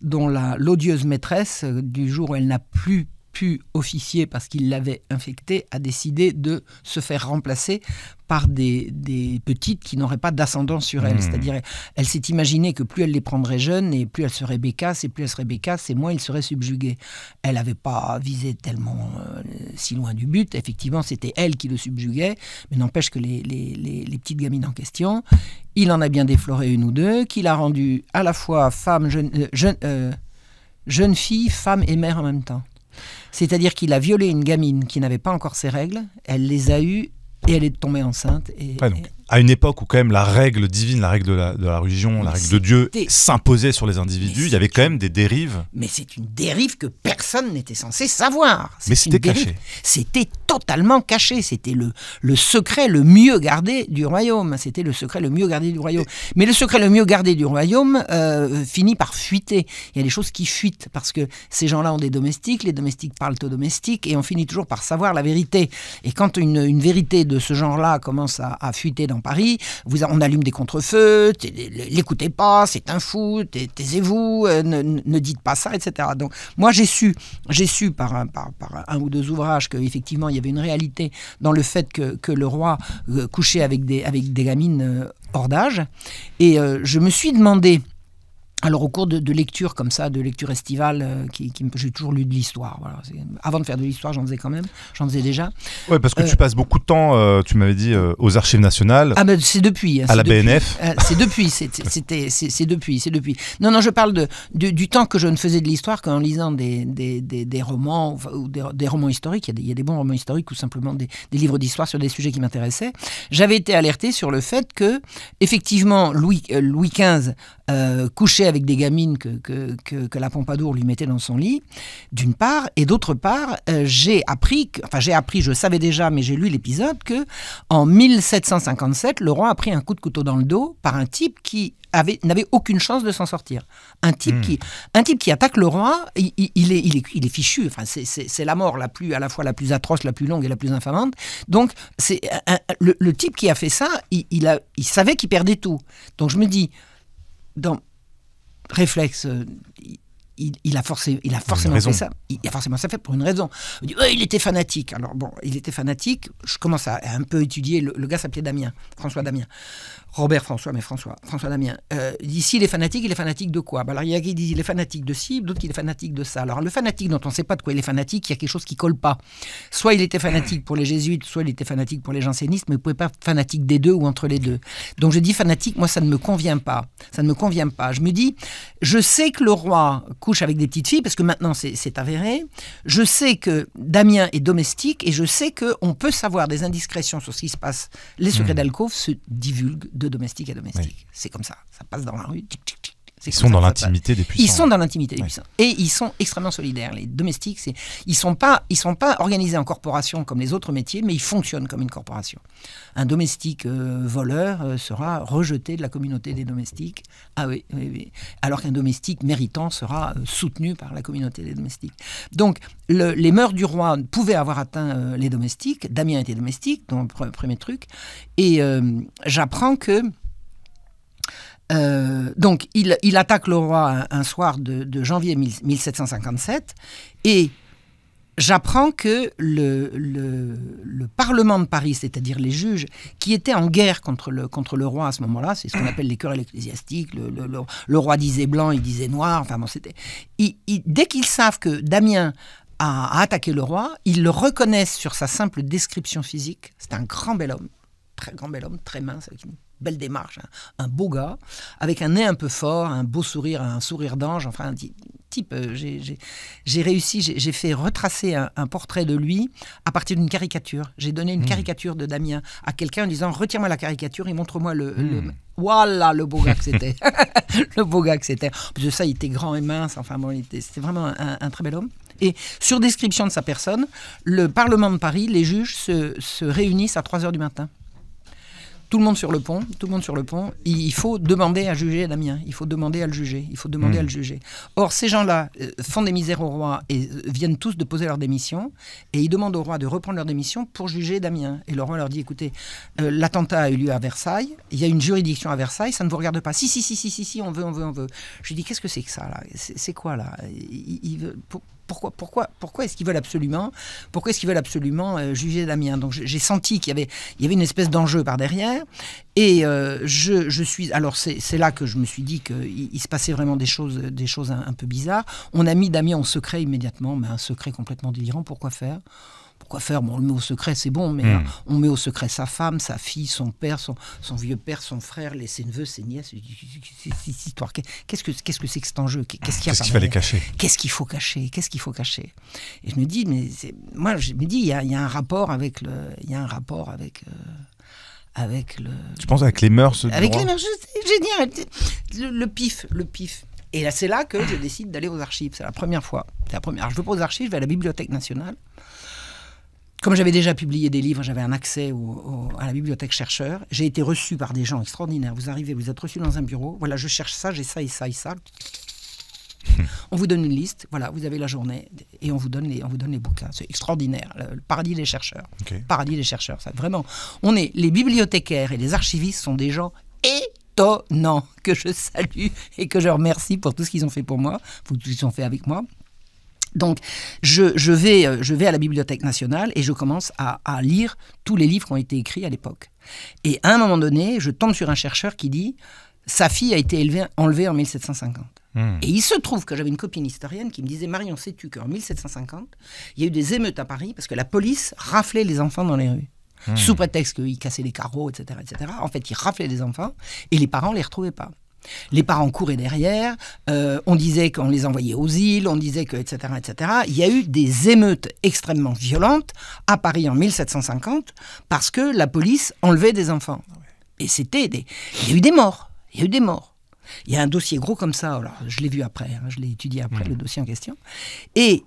dont l'odieuse maîtresse, du jour où elle n'a plus pu officier parce qu'il l'avait infectée, a décidé de se faire remplacer par des petites qui n'auraient pas d'ascendance sur elle. C'est-à-dire, elle s'est imaginée que plus elle les prendrait jeunes, et plus elle serait bécasse, et plus elle serait bécasse, et moins il serait subjugué. Elle n'avait pas visé tellement si loin du but. Effectivement, c'était elle qui le subjuguait, mais n'empêche que les petites gamines en question, il en a bien défloré une ou deux, qu'il a rendu à la fois femme, jeune fille, femme et mère en même temps. C'est-à-dire qu'il a violé une gamine qui n'avait pas encore ses règles, elle les a eues et elle est tombée enceinte. À une époque où quand même la règle divine, la règle de la religion, la règle de Dieu s'imposait sur les individus, il y avait quand même des dérives. Mais c'est une dérive que personne n'était censé savoir. Mais c'était caché. C'était totalement caché. C'était le secret le mieux gardé du royaume. C'était le secret le mieux gardé du royaume. Mais le secret le mieux gardé du royaume finit par fuiter. Il y a des choses qui fuitent parce que ces gens-là ont des domestiques, les domestiques parlent aux domestiques et on finit toujours par savoir la vérité. Et quand une vérité de ce genre-là commence à fuiter dans Paris, on allume des contre-feux, l'écoutez pas, c'est un fou, taisez-vous, ne dites pas ça, etc. Donc moi j'ai su par un ou deux ouvrages qu'effectivement il y avait une réalité dans le fait que le roi couchait avec des gamines hors d'âge, et je me suis demandé, alors au cours de lectures comme ça, de lectures estivales, j'ai toujours lu de l'histoire. Voilà. Avant de faire de l'histoire, j'en faisais déjà. Oui, parce que tu passes beaucoup de temps, tu m'avais dit, aux Archives nationales. Ah ben c'est depuis. À la BNF. C'est depuis, c'est depuis. Non, je parle du temps que je ne faisais de l'histoire qu'en lisant des romans ou des romans historiques. Il y a des bons romans historiques ou simplement des livres d'histoire sur des sujets qui m'intéressaient. J'avais été alerté sur le fait que, effectivement, Louis XV couchait avec des gamines que la Pompadour lui mettait dans son lit, d'une part, et d'autre part, je savais déjà, mais j'ai lu l'épisode, que en 1757, le roi a pris un coup de couteau dans le dos par un type qui n'avait aucune chance de s'en sortir. Un type qui attaque le roi, il est fichu. Enfin, c'est la mort à la fois la plus atroce, la plus longue et la plus infamante. Donc, c'est le type qui a fait ça, il savait qu'il perdait tout. Donc, je me dis, dans réflexe, il a forcément fait ça. Il a forcément ça fait pour une raison. On dit, il était fanatique. Alors bon, il était fanatique. Je commence à un peu étudier. Le gars s'appelait Damien, François Damien. Robert François, mais François Damien. Il dit, s'il est fanatique de quoi? Alors il y a qui disent il est fanatique de ci, d'autres qui est fanatique de ça. Alors le fanatique dont on ne sait pas de quoi il est fanatique, il y a quelque chose qui colle pas. Soit il était fanatique pour les jésuites, soit il était fanatique pour les jansénistes, mais il ne pouvait pas être fanatique des deux ou entre les deux. Donc je dis fanatique, moi ça ne me convient pas. Ça ne me convient pas. Je me dis, je sais que le roi couche avec des petites filles, parce que maintenant c'est avéré. Je sais que Damien est domestique et je sais qu'on peut savoir des indiscrétions sur ce qui se passe. Les secrets d'alcôve se divulguent de domestique à domestique. Oui. C'est comme ça passe dans la rue. Tic, tic, tic. Ils sont dans l'intimité des puissants. Ils sont dans l'intimité des puissants. Et ils sont extrêmement solidaires. Les domestiques, ils sont pas organisés en corporation comme les autres métiers, mais ils fonctionnent comme une corporation. Un domestique voleur sera rejeté de la communauté des domestiques. Ah oui, oui, oui. Alors qu'un domestique méritant sera soutenu par la communauté des domestiques. Donc, les mœurs du roi pouvaient avoir atteint les domestiques. Damien était domestique, donc premier truc. Et j'apprends que donc, il attaque le roi un soir de janvier 1757 et j'apprends que le Parlement de Paris, c'est-à-dire les juges, qui étaient en guerre contre le roi à ce moment-là, c'est ce qu'on appelle les querelles ecclésiastiques, le roi disait blanc, il disait noir, enfin bon, c'était... dès qu'ils savent que Damien a attaqué le roi, ils le reconnaissent sur sa simple description physique. C'est un grand bel homme, très mince, avec une belle démarche, un beau gars, avec un nez un peu fort, un beau sourire, un sourire d'ange, enfin un type, j'ai réussi, j'ai fait retracer un portrait de lui à partir d'une caricature. J'ai donné une caricature de Damien à quelqu'un en disant « Retire-moi la caricature et montre-moi voilà le beau gars que c'était. » Le beau gars que c'était. En plus de ça, il était grand et mince, enfin bon, c'était vraiment un très bel homme. Et sur description de sa personne, le Parlement de Paris, les juges se réunissent à 3h du matin. Tout le monde sur le pont, il faut demander à juger Damien, il faut demander à le juger, Or, ces gens-là font des misères au roi et viennent tous de poser leur démission, et ils demandent au roi de reprendre leur démission pour juger Damien. Et le roi leur dit, écoutez, l'attentat a eu lieu à Versailles, il y a une juridiction à Versailles, ça ne vous regarde pas. Si, on veut. Je lui dis, qu'est-ce que c'est que ça, là ? C'est quoi, là ? Il veut... Pourquoi est-ce qu'ils veulent absolument juger Damien ? Donc j'ai senti qu'il y avait une espèce d'enjeu par derrière, et je suis alors c'est là que je me suis dit qu'il se passait vraiment des choses un peu bizarres. On a mis Damien en secret immédiatement, mais un secret complètement délirant. Pourquoi faire ? Bon, on le met au secret, c'est bon, mais on met au secret sa femme, sa fille, son père, son vieux père, son frère, ses neveux, ses nièces. Cette histoire. Qu'est-ce que c'est que cet enjeu ? Qu'est-ce qu'il fallait cacher ? Qu'est-ce qu'il faut cacher ? Et je me dis, il y a un rapport avec le. Tu penses avec les mœurs avec les mœurs, le pif. Et là, c'est là que je décide d'aller aux archives. C'est la première fois. Alors, je vais pas aux archives, je vais à la Bibliothèque nationale. Comme j'avais déjà publié des livres, j'avais un accès à la bibliothèque chercheur. J'ai été reçu par des gens extraordinaires. Vous arrivez, vous êtes reçu dans un bureau. Voilà, je cherche ça, j'ai ça et ça et ça. On vous donne une liste. Voilà, vous avez la journée et on vous donne les bouquins. C'est extraordinaire. Le paradis des chercheurs. Okay. Paradis des chercheurs. Ça, vraiment, les bibliothécaires et les archivistes sont des gens étonnants que je salue et que je remercie pour tout ce qu'ils ont fait pour moi, pour tout ce qu'ils ont fait avec moi. Donc, je vais à la Bibliothèque nationale et je commence à lire tous les livres qui ont été écrits à l'époque. Et à un moment donné, je tombe sur un chercheur qui dit « Sa fille a été enlevée en 1750 ». Et il se trouve que j'avais une copine historienne qui me disait « Marion, sais-tu qu'en 1750, il y a eu des émeutes à Paris parce que la police raflait les enfants dans les rues ». Sous prétexte qu'ils cassaient les carreaux, etc., etc. En fait, ils raflaient les enfants et les parents ne les retrouvaient pas. Les parents couraient derrière, on disait qu'on les envoyait aux îles, on disait que, etc., etc. Il y a eu des émeutes extrêmement violentes à Paris en 1750 parce que la police enlevait des enfants. Et il y a eu des morts. Il y a un dossier gros comme ça, alors je l'ai vu après, je l'ai étudié après, le dossier en question. Et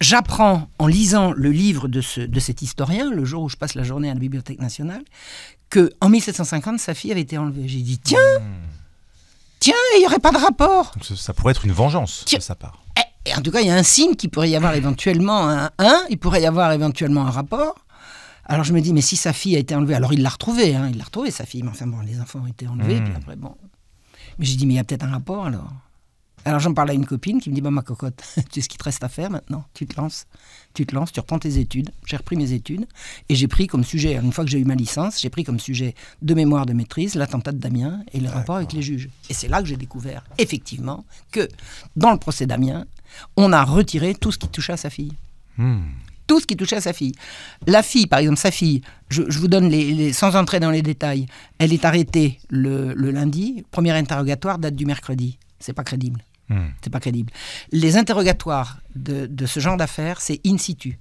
j'apprends en lisant le livre de cet historien, le jour où je passe la journée à la Bibliothèque nationale, qu'en 1750, sa fille avait été enlevée. J'ai dit, tiens, il n'y aurait pas de rapport. Donc ça pourrait être une vengeance de sa part. Et en tout cas, il y a un signe qu'il pourrait y avoir éventuellement il pourrait y avoir éventuellement un rapport. Alors je me dis, mais si sa fille a été enlevée, alors il l'a retrouvée, sa fille, mais enfin bon, les enfants ont été enlevés, puis après, bon. Mais j'ai dit, mais il y a peut-être un rapport alors. Alors j'en parle à une copine qui me dit, bah ma cocotte, tu sais ce qu'il te reste à faire maintenant, tu te lances, tu reprends tes études. J'ai repris mes études et j'ai pris comme sujet, une fois que j'ai eu ma licence, j'ai pris comme sujet de mémoire de maîtrise l'attentat de Damien et le rapport avec les juges. Et c'est là que j'ai découvert effectivement que dans le procès Damien, on a retiré tout ce qui touchait à sa fille. Tout ce qui touchait à sa fille. La fille, par exemple, sa fille, je vous donne sans entrer dans les détails, elle est arrêtée le lundi, premier interrogatoire date du mercredi. C'est pas crédible. C'est pas crédible. Les interrogatoires de ce genre d'affaires, c'est in situ.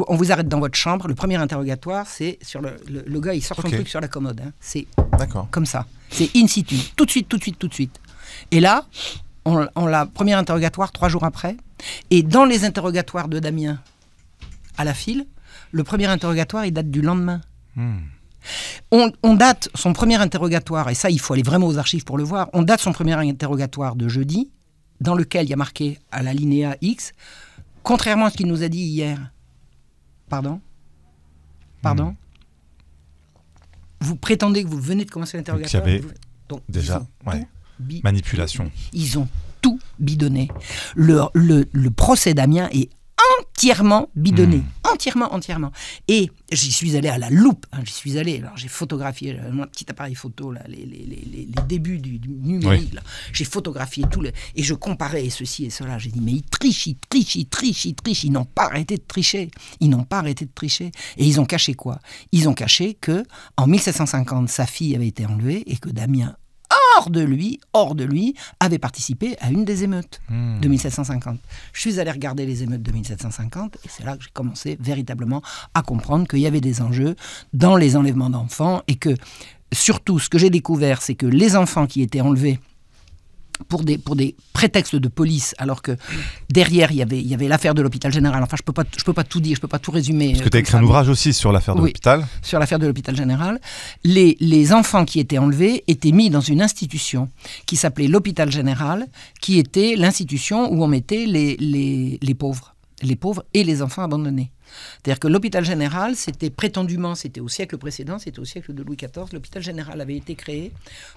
On vous arrête dans votre chambre. Le premier interrogatoire, c'est sur le gars, il sort son truc sur la commode. C'est comme ça. C'est in situ. Tout de suite. Et là, on l'a premier interrogatoire 3 jours après. Et dans les interrogatoires de Damien à la file, le premier interrogatoire, il date du lendemain. On date son premier interrogatoire, et ça, il faut aller vraiment aux archives pour le voir. On date son premier interrogatoire de jeudi, dans lequel il y a marqué à l'alinéa X, contrairement à ce qu'il nous a dit hier. Pardon ? Vous prétendez que vous venez de commencer l'interrogatoire ? Donc, déjà, manipulation. Ils ont tout bidonné. Le procès Damien est entièrement bidonné. Entièrement. Et j'y suis allé à la loupe. J'y suis allé. Alors, j'ai photographié mon petit appareil photo, là, les débuts du numérique. Là. J'ai photographié tout. Et je comparais ceci et cela. J'ai dit, mais ils trichent. Ils n'ont pas arrêté de tricher. Et ils ont caché quoi ? Ils ont caché qu'en 1750, sa fille avait été enlevée et que Damien, hors de lui, avait participé à une des émeutes de 1750. Je suis allé regarder les émeutes de 1750 et c'est là que j'ai commencé véritablement à comprendre qu'il y avait des enjeux dans les enlèvements d'enfants et que, surtout, ce que j'ai découvert, c'est que les enfants qui étaient enlevés pour des prétextes de police, alors que derrière, il y avait l'affaire de l'hôpital général. Enfin, je peux pas tout dire, je peux pas tout résumer. Parce que tu as écrit un ouvrage aussi sur l'affaire de l'hôpital. Sur l'affaire de l'hôpital général. Les enfants qui étaient enlevés étaient mis dans une institution qui s'appelait l'hôpital général, qui était l'institution où on mettait les pauvres et les enfants abandonnés. C'est-à-dire que l'hôpital général, c'était au siècle précédent, c'était au siècle de Louis XIV, l'hôpital général avait été créé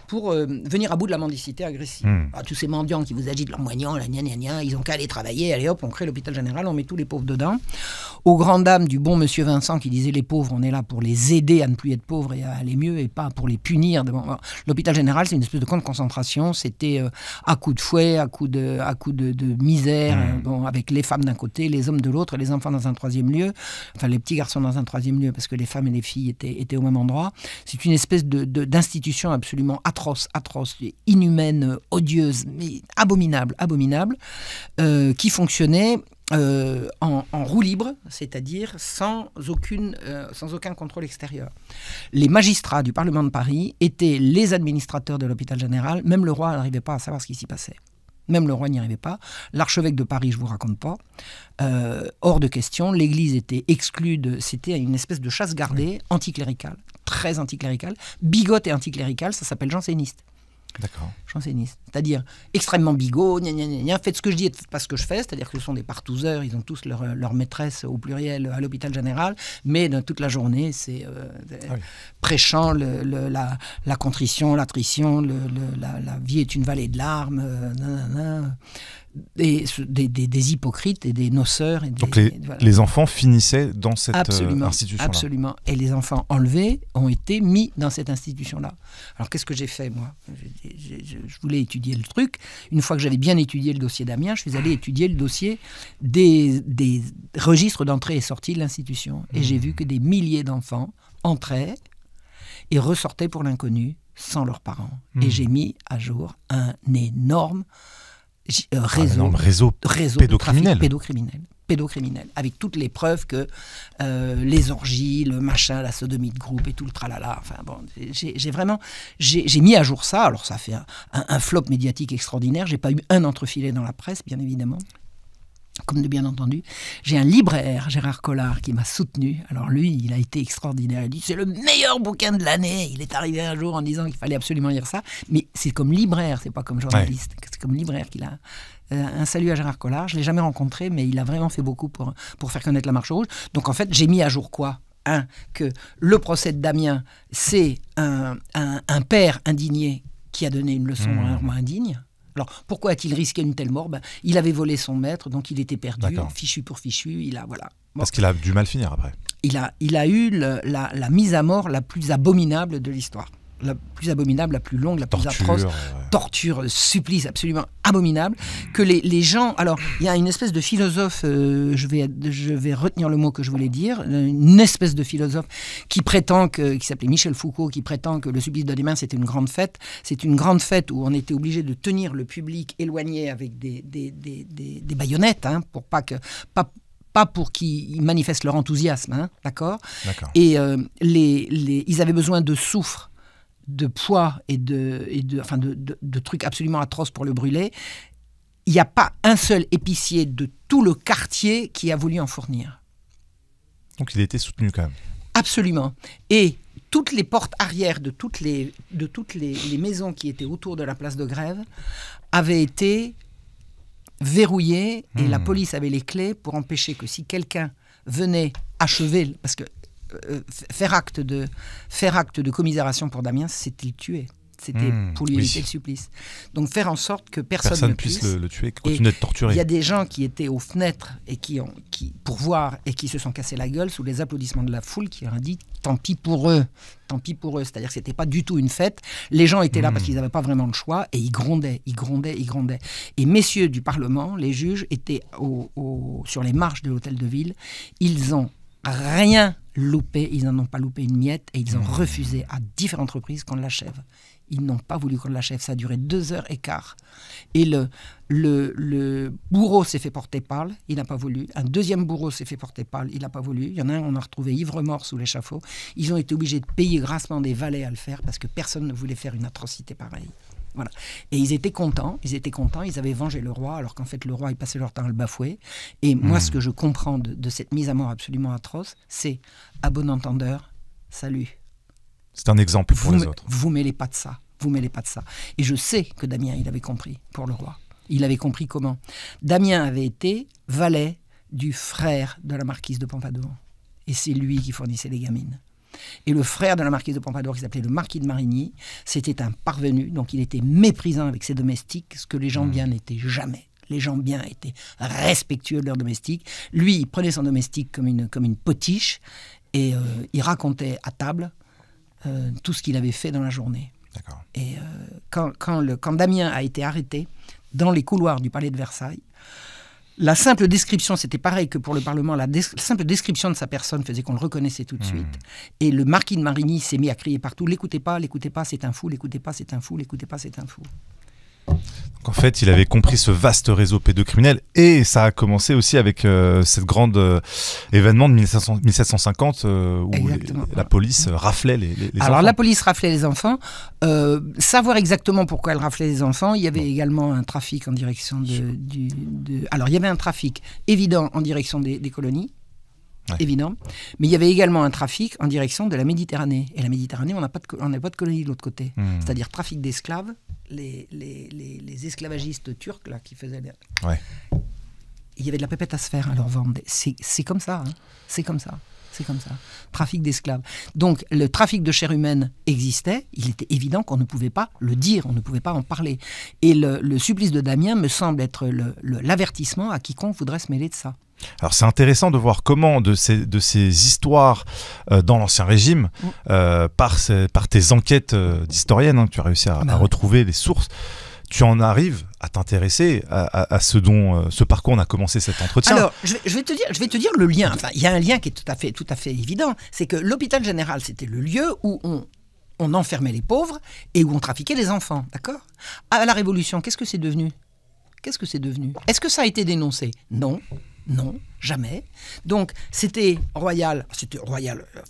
pour venir à bout de la mendicité agressive. Tous ces mendiants qui vous agitent leur moignon, ils ont qu'à aller travailler, allez hop, on crée l'hôpital général, on met tous les pauvres dedans. Aux grandes dames du bon monsieur Vincent qui disait les pauvres, on est là pour les aider à ne plus être pauvres et à aller mieux et pas pour les punir. L'hôpital général, c'est une espèce de camp de concentration, c'était à coups de fouet, à coups de misère, avec les femmes d'un côté, les hommes de l'autre, les enfants dans un troisième lieu. Enfin, les petits garçons dans un troisième lieu, parce que les femmes et les filles étaient au même endroit. C'est une espèce d'institution absolument atroce, inhumaine, odieuse, mais abominable, qui fonctionnait en roue libre, c'est-à-dire sans aucun contrôle extérieur. Les magistrats du Parlement de Paris étaient les administrateurs de l'hôpital général. Même le roi n'arrivait pas à savoir ce qui s'y passait. Même le roi n'y arrivait pas. L'archevêque de Paris, je ne vous raconte pas. Hors de question. L'Église était exclue C'était une espèce de chasse gardée anticléricale, très anticléricale. Bigote et anticléricale, ça s'appelle janséniste. D'accord. Janséniste. C'est-à-dire extrêmement bigot, faites ce que je dis et faites pas ce que je fais. C'est-à-dire que ce sont des partouzeurs, ils ont tous leur maîtresse au pluriel à l'hôpital général, mais dans toute la journée, c'est prêchant la contrition, l'attrition, la vie est une vallée de larmes, et des hypocrites et des noceurs. Donc les enfants finissaient dans cette institution-là. Absolument. Et les enfants enlevés ont été mis dans cette institution-là. Alors qu'est-ce que j'ai fait, moi ? Je voulais étudier le truc. Une fois que j'avais bien étudié le dossier d'Amiens, je suis allé étudier le dossier des registres d'entrée et sortie de l'institution. Et j'ai vu que des milliers d'enfants entraient et ressortaient pour l'inconnu sans leurs parents. Et j'ai mis à jour un énorme réseau pédocriminel, avec toutes les preuves que les orgies, le machin, la sodomie de groupe et tout le tralala. Enfin bon, j'ai mis à jour ça. Alors ça a fait un flop médiatique extraordinaire. J'ai pas eu un entrefilé dans la presse, bien évidemment. Comme de bien entendu, j'ai un libraire, Gérard Collard, qui m'a soutenu. Alors lui, il a été extraordinaire. Il a dit, c'est le meilleur bouquin de l'année. Il est arrivé un jour en disant qu'il fallait absolument lire ça. Mais c'est comme libraire, c'est pas comme journaliste. C'est comme libraire qu'il a... Un salut à Gérard Collard. Je ne l'ai jamais rencontré, mais il a vraiment fait beaucoup pour faire connaître la Marche rouge. Donc en fait, j'ai mis à jour quoi ? Que le procès de Damien, c'est un père indigné qui a donné une leçon vraiment indigne. Alors, pourquoi a-t-il risqué une telle mort ? Il avait volé son maître, donc il était perdu, fichu pour fichu. Voilà. Bon. Parce qu'il a dû mal finir après. Il a eu la mise à mort la plus abominable de l'histoire. La plus abominable, la plus longue, la plus atroce. Torture, supplice absolument abominable. Que les gens... Alors, il y a une espèce de philosophe, je vais retenir le mot que je voulais dire, une espèce de philosophe qui s'appelait Michel Foucault, qui prétend que le supplice de Damien, c'était une grande fête. C'est une grande fête où on était obligé de tenir le public éloigné avec des baïonnettes, pour pas pour qu'ils manifestent leur enthousiasme, d'accord ? Et ils avaient besoin de soufre, de poids et de trucs absolument atroces pour le brûler, il n'y a pas un seul épicier de tout le quartier qui a voulu en fournir. Donc il a été soutenu quand même. Absolument. Et toutes les portes arrière de toutes les maisons qui étaient autour de la place de Grève avaient été verrouillées et la police avait les clés pour empêcher que si quelqu'un venait achever, parce que faire acte de commisération pour Damien, c'était le tuer. C'était pour lui éviter le supplice. Donc faire en sorte que personne ne puisse le tuer, continuer de torturer. Il y a des gens qui étaient aux fenêtres et pour voir et qui se sont cassés la gueule sous les applaudissements de la foule qui leur a dit tant pis pour eux. Tant pis pour eux. C'est-à-dire que c'était pas du tout une fête. Les gens étaient là parce qu'ils n'avaient pas vraiment le choix et ils grondaient. Et messieurs du Parlement, les juges, étaient sur les marches de l'hôtel de ville. Ils ont rien loupé, ils n'en ont pas loupé une miette et ils ont refusé à différentes reprises qu'on l'achève. Ils n'ont pas voulu qu'on l'achève, ça a duré 2h15. Et le bourreau s'est fait porter pâle, il n'a pas voulu. Un deuxième bourreau s'est fait porter pâle, il n'a pas voulu. Il y en a un, on a retrouvé ivre-mort sous l'échafaud. Ils ont été obligés de payer grassement des valets à le faire parce que personne ne voulait faire une atrocité pareille. Voilà. Et ils étaient contents, ils avaient vengé le roi, alors qu'en fait le roi, il passait leur temps à le bafouer. Et moi, ce que je comprends de cette mise à mort absolument atroce, c'est, à bon entendeur, salut. C'est un exemple pour les autres. Vous mêlez pas de ça, Et je sais que Damien, il avait compris pour le roi. Il avait compris comment. Damien avait été valet du frère de la marquise de Pompadour. Et c'est lui qui fournissait les gamines. Et le frère de la marquise de Pompadour, qui s'appelait le marquis de Marigny, c'était un parvenu, donc il était méprisant avec ses domestiques, ce que les gens bien n'étaient jamais. Les gens bien étaient respectueux de leurs domestiques. Lui, il prenait son domestique comme une potiche, et il racontait à table tout ce qu'il avait fait dans la journée. D'accord. Et quand Damien a été arrêté dans les couloirs du palais de Versailles, la simple description, c'était pareil que pour le Parlement, la simple description de sa personne faisait qu'on le reconnaissait tout de suite. Et le marquis de Marigny s'est mis à crier partout « L'écoutez pas, c'est un fou, l'écoutez pas, c'est un fou, l'écoutez pas, c'est un fou ». Donc en fait, il avait compris ce vaste réseau pédocriminel et ça a commencé aussi avec cette grande événement de 1750 où la police raflait les enfants. Alors la police raflait les enfants. Savoir exactement pourquoi elle raflait les enfants, il y avait également un trafic en direction Alors il y avait un trafic évident en direction des colonies. Ouais. Évident, mais il y avait également un trafic en direction de la Méditerranée. Et la Méditerranée, on n'a pas de colonie de l'autre côté. C'est-à-dire trafic d'esclaves, les esclavagistes turcs là, qui faisaient... Ouais. Il y avait de la pépette à se faire à leur vendre. C'est comme ça, hein. C'est comme ça. Trafic d'esclaves. Donc le trafic de chair humaine existait, il était évident qu'on ne pouvait pas le dire, on ne pouvait pas en parler. Et le supplice de Damien me semble être l'avertissement à quiconque voudrait se mêler de ça. Alors c'est intéressant de voir comment de ces histoires dans l'Ancien Régime, par tes enquêtes d'historienne, tu as réussi à retrouver les sources, tu en arrives à t'intéresser à ce par quoi on a commencé cet entretien. Alors, je vais te dire le lien. Enfin, il y a un lien qui est tout à fait évident. C'est que l'hôpital général, c'était le lieu où on enfermait les pauvres et où on trafiquait les enfants. D'accord ? À la Révolution, qu'est-ce que c'est devenu ? Est-ce que ça a été dénoncé ? Non, jamais. Donc, c'était royal,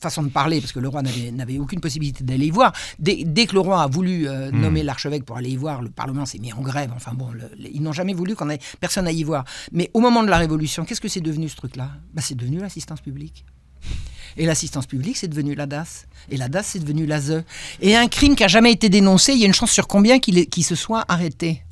façon de parler, parce que le roi n'avait aucune possibilité d'aller y voir. Dès que le roi a voulu nommer l'archevêque pour aller y voir, le Parlement s'est mis en grève. Enfin bon, ils n'ont jamais voulu personne aille y voir. Mais au moment de la Révolution, qu'est-ce que c'est devenu ce truc-là ? C'est devenu l'assistance publique. Et l'assistance publique, c'est devenu la DAS. Et la DAS, c'est devenu l'ASE. Et un crime qui n'a jamais été dénoncé, il y a une chance sur combien qu'il se soit arrêté ?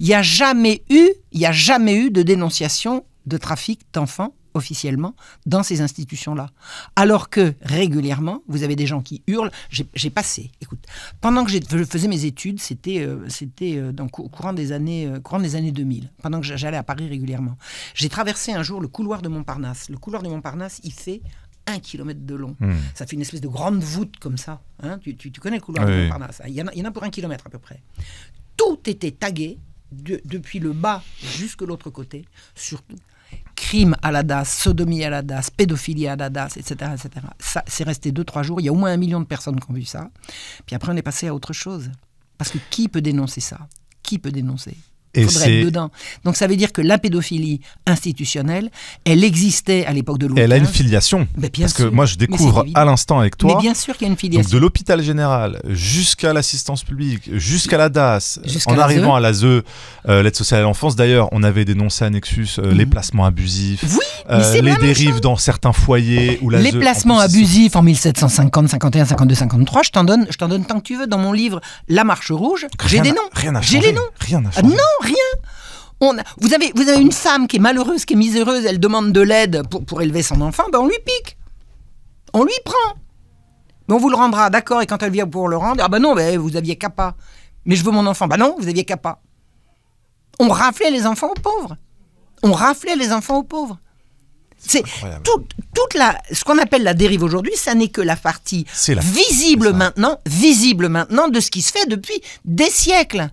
Il n'y a jamais eu de dénonciation de trafic d'enfants officiellement dans ces institutions-là. Alors que régulièrement, vous avez des gens qui hurlent. J'ai passé, écoute, pendant que je faisais mes études, c'était au courant des années 2000, pendant que j'allais à Paris régulièrement. J'ai traversé un jour le couloir de Montparnasse. Le couloir de Montparnasse, il fait 1 kilomètre de long. Ça fait une espèce de grande voûte comme ça. Hein, tu connais le couloir de Montparnasse. Il y en a pour 1 kilomètre à peu près. Tout était tagué, depuis le bas jusqu'à l'autre côté, surtout. Crime à la DAS, sodomie à la DAS, pédophilie à la DAS, etc. Ça, c'est resté 2-3 jours. Il y a au moins 1 million de personnes qui ont vu ça. Puis après, on est passé à autre chose. Parce que qui peut dénoncer ça ? Qui peut dénoncer ? Il faudrait être dedans. Donc ça veut dire que la pédophilie institutionnelle, elle existait à l'époque de Louis XV. Elle a une filiation. Parce que moi je découvre à l'instant avec toi. Mais bien sûr qu'il y a une filiation. Donc de l'hôpital général jusqu'à l'assistance publique, jusqu'à la DAS, en l'ASE. Arrivant à l'ASE, l'aide sociale à l'enfance. D'ailleurs, on avait dénoncé à Nexus les placements abusifs, les dérives dans certains foyers. Où les placements abusifs en 1750, 51, 52, 53, je t'en donne tant que tu veux. Dans mon livre La Marche Rouge, j'ai des noms. J'ai les noms. Rien n'a changé. Non, rien. Vous avez une femme qui est malheureuse, qui est miséreuse, elle demande de l'aide pour élever son enfant, ben on lui pique. On lui prend. Mais on vous le rendra, d'accord, et quand elle vient pour le rendre, ah ben non, vous aviez qu'à pas. Mais je veux mon enfant. Ben non, vous aviez qu'à pas. On raflait les enfants aux pauvres. C'est ce qu'on appelle la dérive aujourd'hui, ça n'est que la partie visible maintenant de ce qui se fait depuis des siècles.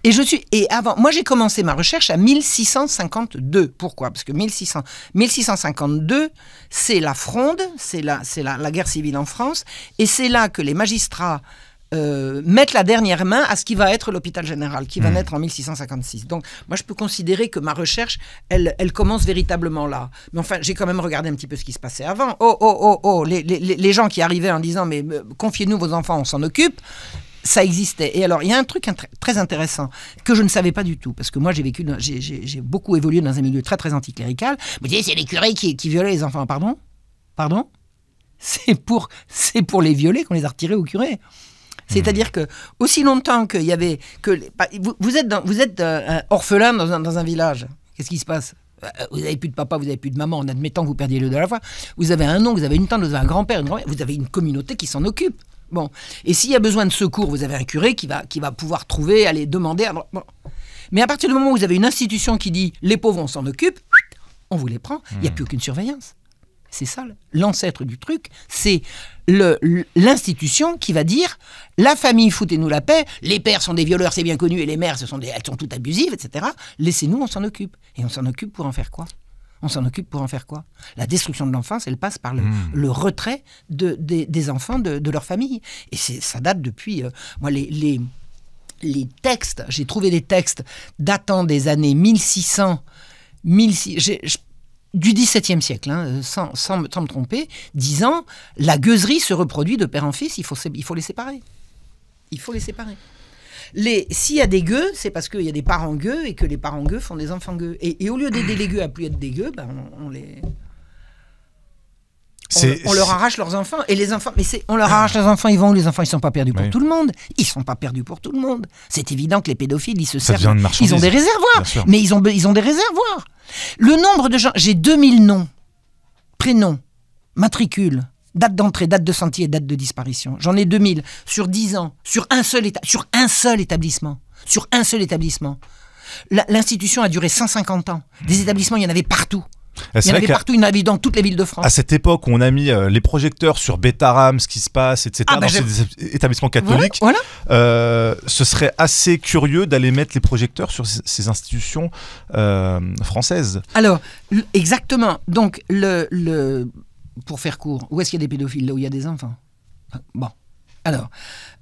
Et avant, moi j'ai commencé ma recherche à 1652. Pourquoi ? Parce que 1652, c'est la Fronde, c'est la guerre civile en France, et c'est là que les magistrats mettre la dernière main à ce qui va être l'hôpital général, qui va naître en 1656. Donc, moi, je peux considérer que ma recherche, elle commence véritablement là. Mais enfin, j'ai quand même regardé un petit peu ce qui se passait avant. Les gens qui arrivaient en disant « mais confiez-nous vos enfants, on s'en occupe », ça existait. Et alors, il y a un truc très intéressant que je ne savais pas du tout, parce que moi, j'ai beaucoup évolué dans un milieu très, très anticlérical. Vous dites, c'est les curés qui violaient les enfants. Pardon ? C'est pour les violer qu'on les a retirés aux curés. C'est-à-dire que aussi longtemps qu'il y avait vous êtes orphelin dans un village, qu'est-ce qui se passe ? Vous n'avez plus de papa, vous n'avez plus de maman, en admettant que vous perdiez les deux à la fois. Vous avez un oncle, vous avez une tante, vous avez un grand-père, une grand-mère, vous avez une communauté qui s'en occupe. Bon, et s'il y a besoin de secours, vous avez un curé qui va pouvoir trouver, aller demander. Bon. Mais à partir du moment où vous avez une institution qui dit les pauvres on s'en occupe, on vous les prend. Il n'y a plus aucune surveillance. C'est ça, l'ancêtre du truc, c'est l'institution qui va dire la famille, foutez-nous la paix, les pères sont des violeurs, c'est bien connu, et les mères, elles sont toutes abusives, etc. Laissez-nous, on s'en occupe. Et on s'en occupe pour en faire quoi ? La destruction de l'enfance, elle passe par le retrait des enfants de leur famille. Et ça date depuis... moi, les textes, j'ai trouvé des textes datant des années 1600, du XVIIe siècle, sans me tromper, disant la gueuserie se reproduit de père en fils, il faut les séparer. S'il y a des gueux, c'est parce qu'il y a des parents gueux et que les parents gueux font des enfants gueux. Et au lieu d'aider les gueux à plus être des gueux, on leur arrache leurs enfants. Et les enfants, on leur arrache leurs enfants, ils vont où ? Les enfants, ils ne sont pas perdus pour tout le monde. Ils ne sont pas perdus pour tout le monde. C'est évident que les pédophiles, ils se servent. Ils ont des réservoirs. Mais ils ont des réservoirs. Le nombre de gens, j'ai 2000 noms, prénoms, matricules, date d'entrée, date de sortie et date de disparition. J'en ai 2000 sur 10 ans, sur un seul établissement. L'institution a duré 150 ans. Des établissements, il y en avait partout. Il y en avait partout, il y en avait dans toutes les villes de France. À cette époque où on a mis les projecteurs sur Bétarame, ce qui se passe, etc., dans ces établissements catholiques, ce serait assez curieux d'aller mettre les projecteurs sur ces institutions françaises. Alors, exactement. Donc, pour faire court, où est-ce qu'il y a des pédophiles ? Là où il y a des enfants. Bon. Alors,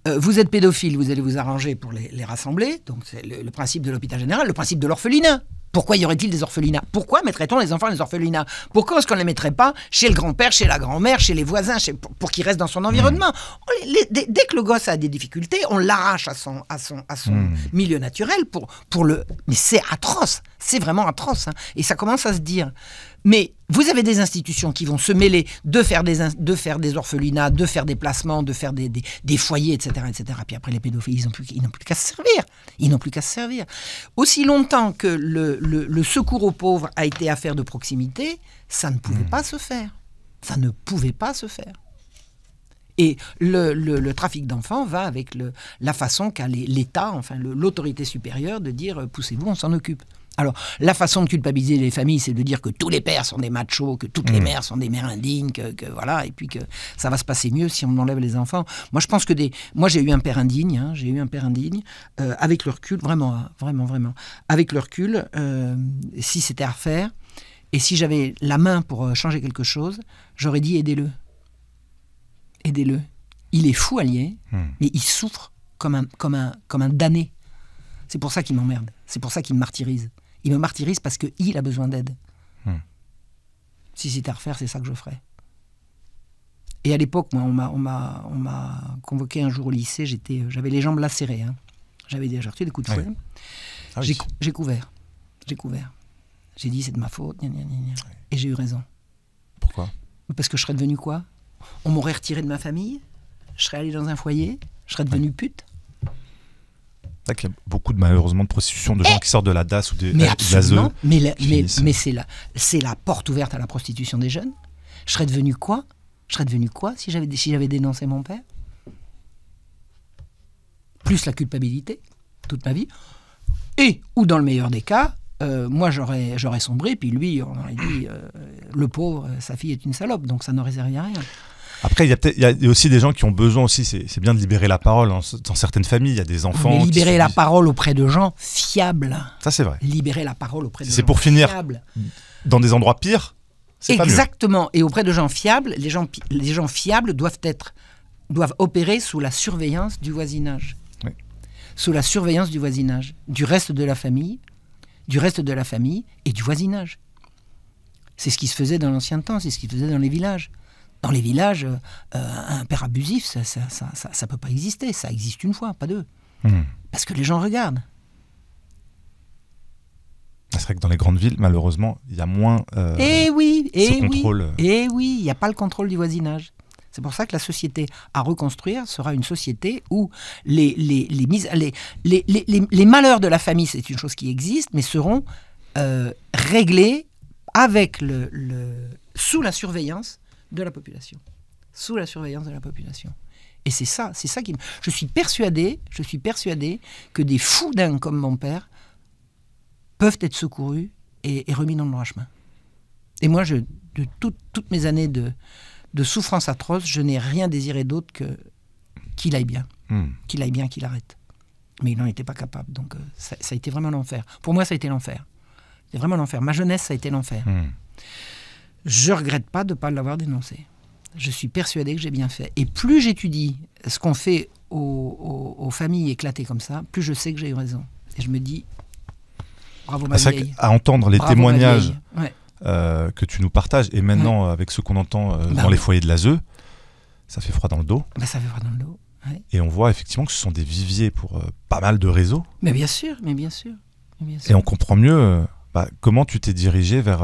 vous êtes pédophile, vous allez vous arranger pour les rassembler. Donc, c'est le principe de l'hôpital général, le principe de l'orphelinat. Pourquoi y aurait-il des orphelinats ? Pourquoi mettrait-on les enfants dans les orphelinats ? Pourquoi est-ce qu'on ne les mettrait pas chez le grand-père, chez la grand-mère, chez les voisins, pour qu'ils restent dans son environnement ? Dès que le gosse a des difficultés, on l'arrache à son milieu naturel pour le... Mais c'est atroce, c'est vraiment atroce. Et ça commence à se dire... Mais vous avez des institutions qui vont se mêler de faire des orphelinats, de faire des placements, de faire des foyers, etc., etc. Puis après, les pédophiles, ils n'ont plus qu'à se servir. Ils n'ont plus qu'à se servir. Aussi longtemps que le secours aux pauvres a été affaire de proximité, ça ne pouvait pas se faire. Ça ne pouvait pas se faire. Et le trafic d'enfants va avec la façon qu'a l'État, enfin l'autorité supérieure, de dire « poussez-vous, on s'en occupe ». Alors, la façon de culpabiliser les familles, c'est de dire que tous les pères sont des machos, que toutes les mères sont des mères indignes, que voilà, et puis que ça va se passer mieux si on enlève les enfants. Moi, je pense que moi, j'ai eu un père indigne, avec le recul, vraiment, avec le recul, si c'était à refaire, et si j'avais la main pour changer quelque chose, j'aurais dit aidez-le. Il est fou allié, mais il souffre comme un damné. C'est pour ça qu'il m'emmerde. C'est pour ça qu'il me martyrise. Il me martyrise parce qu'il a besoin d'aide. Si c'était à refaire, c'est ça que je ferais. Et à l'époque, moi, on m'a convoqué un jour au lycée. J'avais les jambes lacérées. Hein. J'avais déjà reçu des coups de fouet. Ah oui. J'ai couvert. J'ai dit, c'est de ma faute. Gna, gna, gna, gna. Et j'ai eu raison. Pourquoi ? Parce que je serais devenu quoi ? On m'aurait retiré de ma famille. Je serais allé dans un foyer. Je serais devenu pute. C'est vrai qu'il y a beaucoup, malheureusement, de prostitution de gens qui sortent de la DAS ou de l'ASE. Mais c'est la porte ouverte à la prostitution des jeunes. Je serais devenu quoi ? Si j'avais dénoncé mon père ? Plus la culpabilité, toute ma vie. Ou dans le meilleur des cas, moi j'aurais sombré, puis lui, on aurait dit, le pauvre, sa fille est une salope, donc ça n'aurait servi à rien. Après, il y a aussi des gens qui ont besoin aussi, c'est bien de libérer la parole. Dans certaines familles, il y a des enfants... Mais libérer la parole auprès de gens fiables. Ça, c'est vrai. Libérer la parole auprès de gens fiables. C'est pour finir dans des endroits pires, c'est pas mieux. Exactement. Et auprès de gens fiables, les gens fiables doivent opérer sous la surveillance du voisinage. Oui. Sous la surveillance du voisinage, du reste de la famille et du voisinage. C'est ce qui se faisait dans l'ancien temps, c'est ce qui se faisait dans les villages. Dans les villages, un père abusif, ça peut pas exister. Ça existe une fois, pas deux. Parce que les gens regardent. C'est vrai que dans les grandes villes, malheureusement, il y a moins contrôle. Il n'y a pas le contrôle du voisinage. C'est pour ça que la société à reconstruire sera une société où les malheurs de la famille, c'est une chose qui existe, mais seront réglés avec sous la surveillance de la population. Sous la surveillance de la population. Et c'est ça qui... Je suis persuadé que des fous dingues comme mon père peuvent être secourus et remis dans le droit chemin. Et moi, de toutes mes années de souffrance atroce, je n'ai rien désiré d'autre qu'il aille bien. Qu'il aille bien, qu'il arrête. Mais il n'en était pas capable. Donc ça a été vraiment l'enfer. Pour moi, ça a été l'enfer. C'est vraiment l'enfer. Ma jeunesse, ça a été l'enfer. Je ne regrette pas de ne pas l'avoir dénoncé. Je suis persuadé que j'ai bien fait. Et plus j'étudie ce qu'on fait aux familles éclatées comme ça, plus je sais que j'ai eu raison. Et je me dis, bravo ma vieille. À entendre les témoignages que tu nous partages, et maintenant avec ceux qu'on entend dans les foyers de l'ASE, ça fait froid dans le dos. Ça fait froid dans le dos. Ouais. Et on voit effectivement que ce sont des viviers pour pas mal de réseaux. Mais bien sûr. Et on comprend mieux comment tu t'es dirigé vers...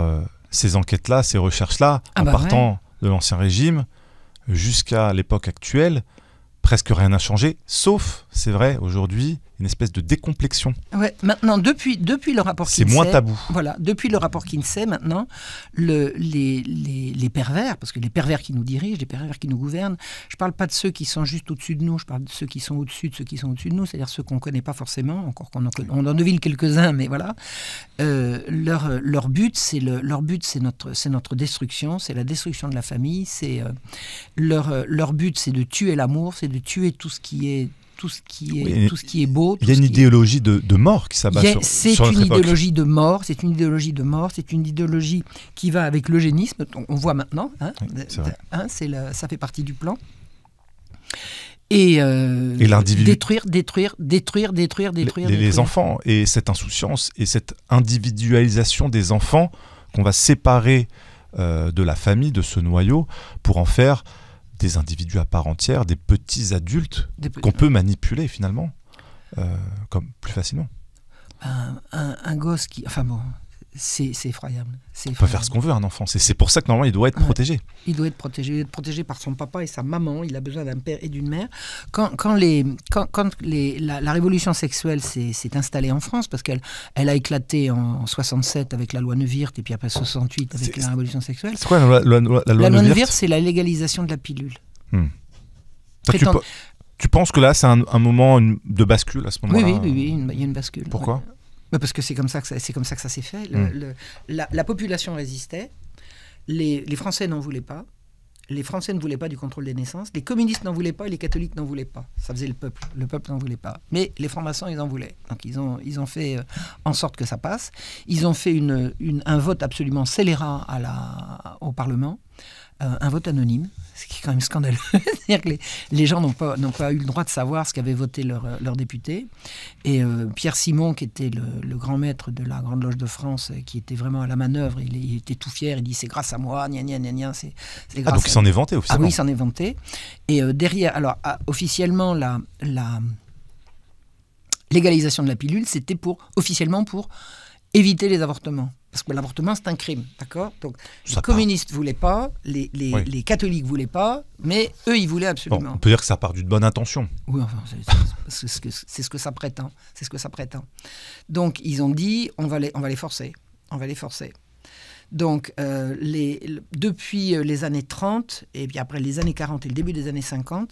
ces enquêtes-là, ces recherches-là, partant de l'Ancien Régime jusqu'à l'époque actuelle, presque rien n'a changé, sauf, c'est vrai, aujourd'hui, une espèce de décomplexion. Ouais, maintenant, depuis le rapport Kinsey... C'est moins tabou. Voilà, depuis le rapport Kinsey, maintenant, les pervers, parce que les pervers qui nous dirigent, les pervers qui nous gouvernent, je ne parle pas de ceux qui sont juste au-dessus de nous, je parle de ceux qui sont au-dessus de ceux qui sont au-dessus de nous, c'est-à-dire ceux qu'on ne connaît pas forcément, encore qu'on en devine quelques-uns, mais voilà. Leur but, c'est notre destruction, c'est la destruction de la famille, leur but, c'est de tuer l'amour, c'est de tuer tout ce qui est beau. Il y a une idéologie de mort qui s'abat sur notre époque. C'est une idéologie de mort, c'est une idéologie qui va avec l'eugénisme, on voit maintenant, c'est vrai. Ça fait partie du plan. Et l'individu... détruire les enfants, et cette insouciance, et cette individualisation des enfants qu'on va séparer de la famille, de ce noyau, pour en faire des individus à part entière, des petits adultes qu'on peut manipuler finalement, comme plus facilement. Un gosse qui... Enfin bon, c'est effroyable. On peut faire ce qu'on veut, un enfant. C'est pour ça que normalement il doit être protégé. Il doit être protégé par son papa et sa maman. Il a besoin d'un père et d'une mère. Quand la révolution sexuelle s'est installée en France, parce qu'elle a éclaté en 67 avec la loi Neuwirth et puis après 68 avec la révolution sexuelle. C'est quoi la loi Neuwirth? C'est la légalisation de la pilule. Tu penses que là c'est un moment de bascule à ce moment-là? Oui, il y a une bascule. Pourquoi? Parce que c'est comme ça que ça s'est fait. La population résistait. Les Français n'en voulaient pas. Les Français ne voulaient pas du contrôle des naissances. Les communistes n'en voulaient pas et les catholiques n'en voulaient pas. Ça faisait le peuple. Le peuple n'en voulait pas. Mais les francs-maçons, ils en voulaient. Donc ils ont fait en sorte que ça passe. Ils ont fait un vote absolument scélérat au Parlement. Un vote anonyme. Ce qui est quand même scandaleux. C'est-à-dire que les gens n'ont pas eu le droit de savoir ce qu'avait voté leur député. Et Pierre Simon, qui était le grand maître de la Grande Loge de France, qui était vraiment à la manœuvre, il était tout fier, il dit c'est grâce à moi, gna gna gna gna, c'est grâce donc il s'en est vanté officiellement. Ah oui, il s'en est vanté. Et derrière, alors officiellement, la légalisation de la pilule, c'était officiellement pour éviter les avortements. Parce que l'avortement, c'est un crime, d'accord? Donc, les communistes ne voulaient pas, les catholiques ne voulaient pas, mais eux, ils voulaient absolument. Bon, on peut dire que ça part d'une bonne intention. Oui, enfin, c'est ce que ça prétend. C'est ce que ça prétend. Donc, ils ont dit, on va les forcer. On va les forcer. Donc, depuis les années 30, et puis après les années 40 et le début des années 50,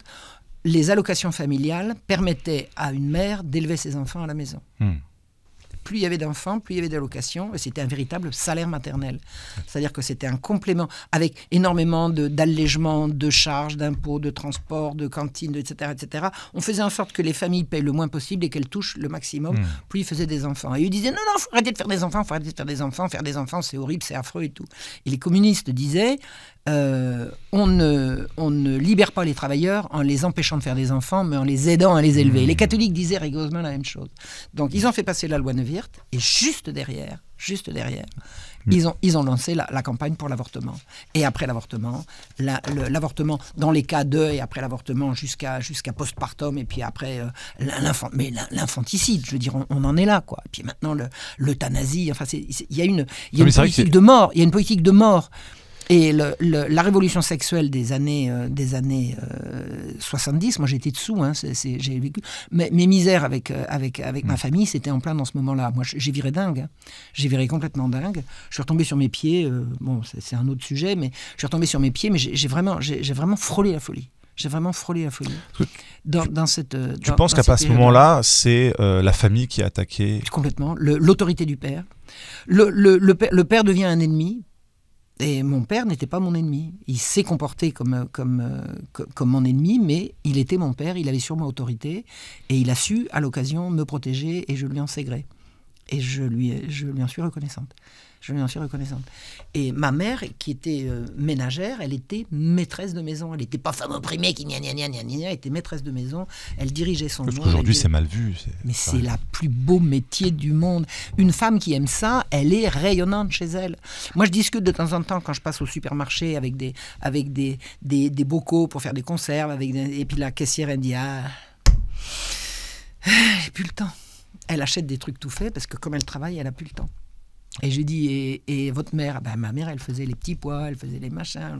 les allocations familiales permettaient à une mère d'élever ses enfants à la maison. Plus il y avait d'enfants, plus il y avait d'allocations, et c'était un véritable salaire maternel. C'est-à-dire que c'était un complément avec énormément d'allègements, de charges, d'impôts, de transport, de cantines, etc., etc. On faisait en sorte que les familles payent le moins possible et qu'elles touchent le maximum. Plus ils faisaient des enfants. Et ils disaient non, faut arrêter de faire des enfants, faire des enfants, c'est horrible, c'est affreux et tout. Et les communistes disaient on ne libère pas les travailleurs en les empêchant de faire des enfants, mais en les aidant à les élever. Les catholiques disaient rigoureusement la même chose. Donc ils ont fait passer la loi Neuwirth, et juste derrière, ils ont lancé la campagne pour l'avortement. Et après l'avortement, l'avortement dans les cas de et après l'avortement jusqu'à postpartum, et puis après l'infanticide, je veux dire, on en est là, quoi. Et puis maintenant l'euthanasie, enfin il y a une politique de mort, il y a une politique de mort. Et la révolution sexuelle des années 70, moi j'étais dessous, j'ai vécu. Mes misères avec ma famille, c'était en plein dans ce moment-là. Moi j'ai viré dingue, j'ai viré complètement dingue. Je suis retombé sur mes pieds, bon c'est un autre sujet, mais je suis retombé sur mes pieds, mais j'ai vraiment frôlé la folie. J'ai vraiment frôlé la folie. Tu penses qu'à ce moment-là, c'est la famille qui a attaqué? Complètement. L'autorité du père. Le père devient un ennemi. Et mon père n'était pas mon ennemi. Il s'est comporté comme mon ennemi, mais il était mon père, il avait sur moi autorité, et il a su, à l'occasion, me protéger, et je lui en sais gré. Et je lui en suis reconnaissante. Et ma mère, qui était ménagère, elle était maîtresse de maison. Elle n'était pas femme opprimée qui gna gna gna gna gna, elle était maîtresse de maison. Elle dirigeait son Parce qu'aujourd'hui, c'est mal vu. Mais c'est la plus beau métier du monde. Une femme qui aime ça, elle est rayonnante chez elle. Moi, je discute de temps en temps quand je passe au supermarché avec des bocaux pour faire des conserves. Et puis la caissière, elle dit « Ah, j'ai plus le temps ». Elle achète des trucs tout faits parce que comme elle travaille, elle n'a plus le temps. Et je lui dis, et votre mère? Ma mère, elle faisait les petits pois, elle faisait les machins.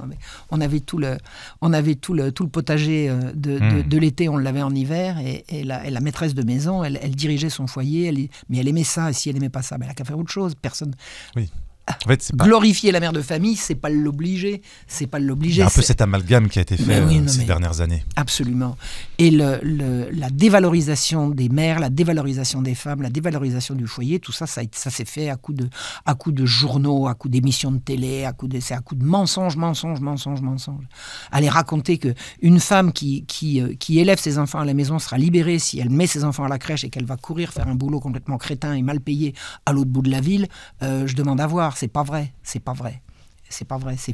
On avait tout le potager de l'été, on l'avait en hiver. Et la maîtresse de maison, elle dirigeait son foyer, mais elle aimait ça. Et si elle n'aimait pas ça, elle n'a qu'à faire autre chose. Personne. Oui. En fait, glorifier la mère de famille, c'est pas l'obliger. Il y a un peu cet amalgame qui a été fait ces dernières années. Absolument. Et la dévalorisation des mères, la dévalorisation des femmes, la dévalorisation du foyer, tout ça s'est fait à coup de journaux, à coup d'émissions de télé, à coup de mensonges. Aller raconter qu'une femme qui élève ses enfants à la maison sera libérée si elle met ses enfants à la crèche et qu'elle va courir faire un boulot complètement crétin et mal payé à l'autre bout de la ville, je demande à voir. C'est pas vrai, c'est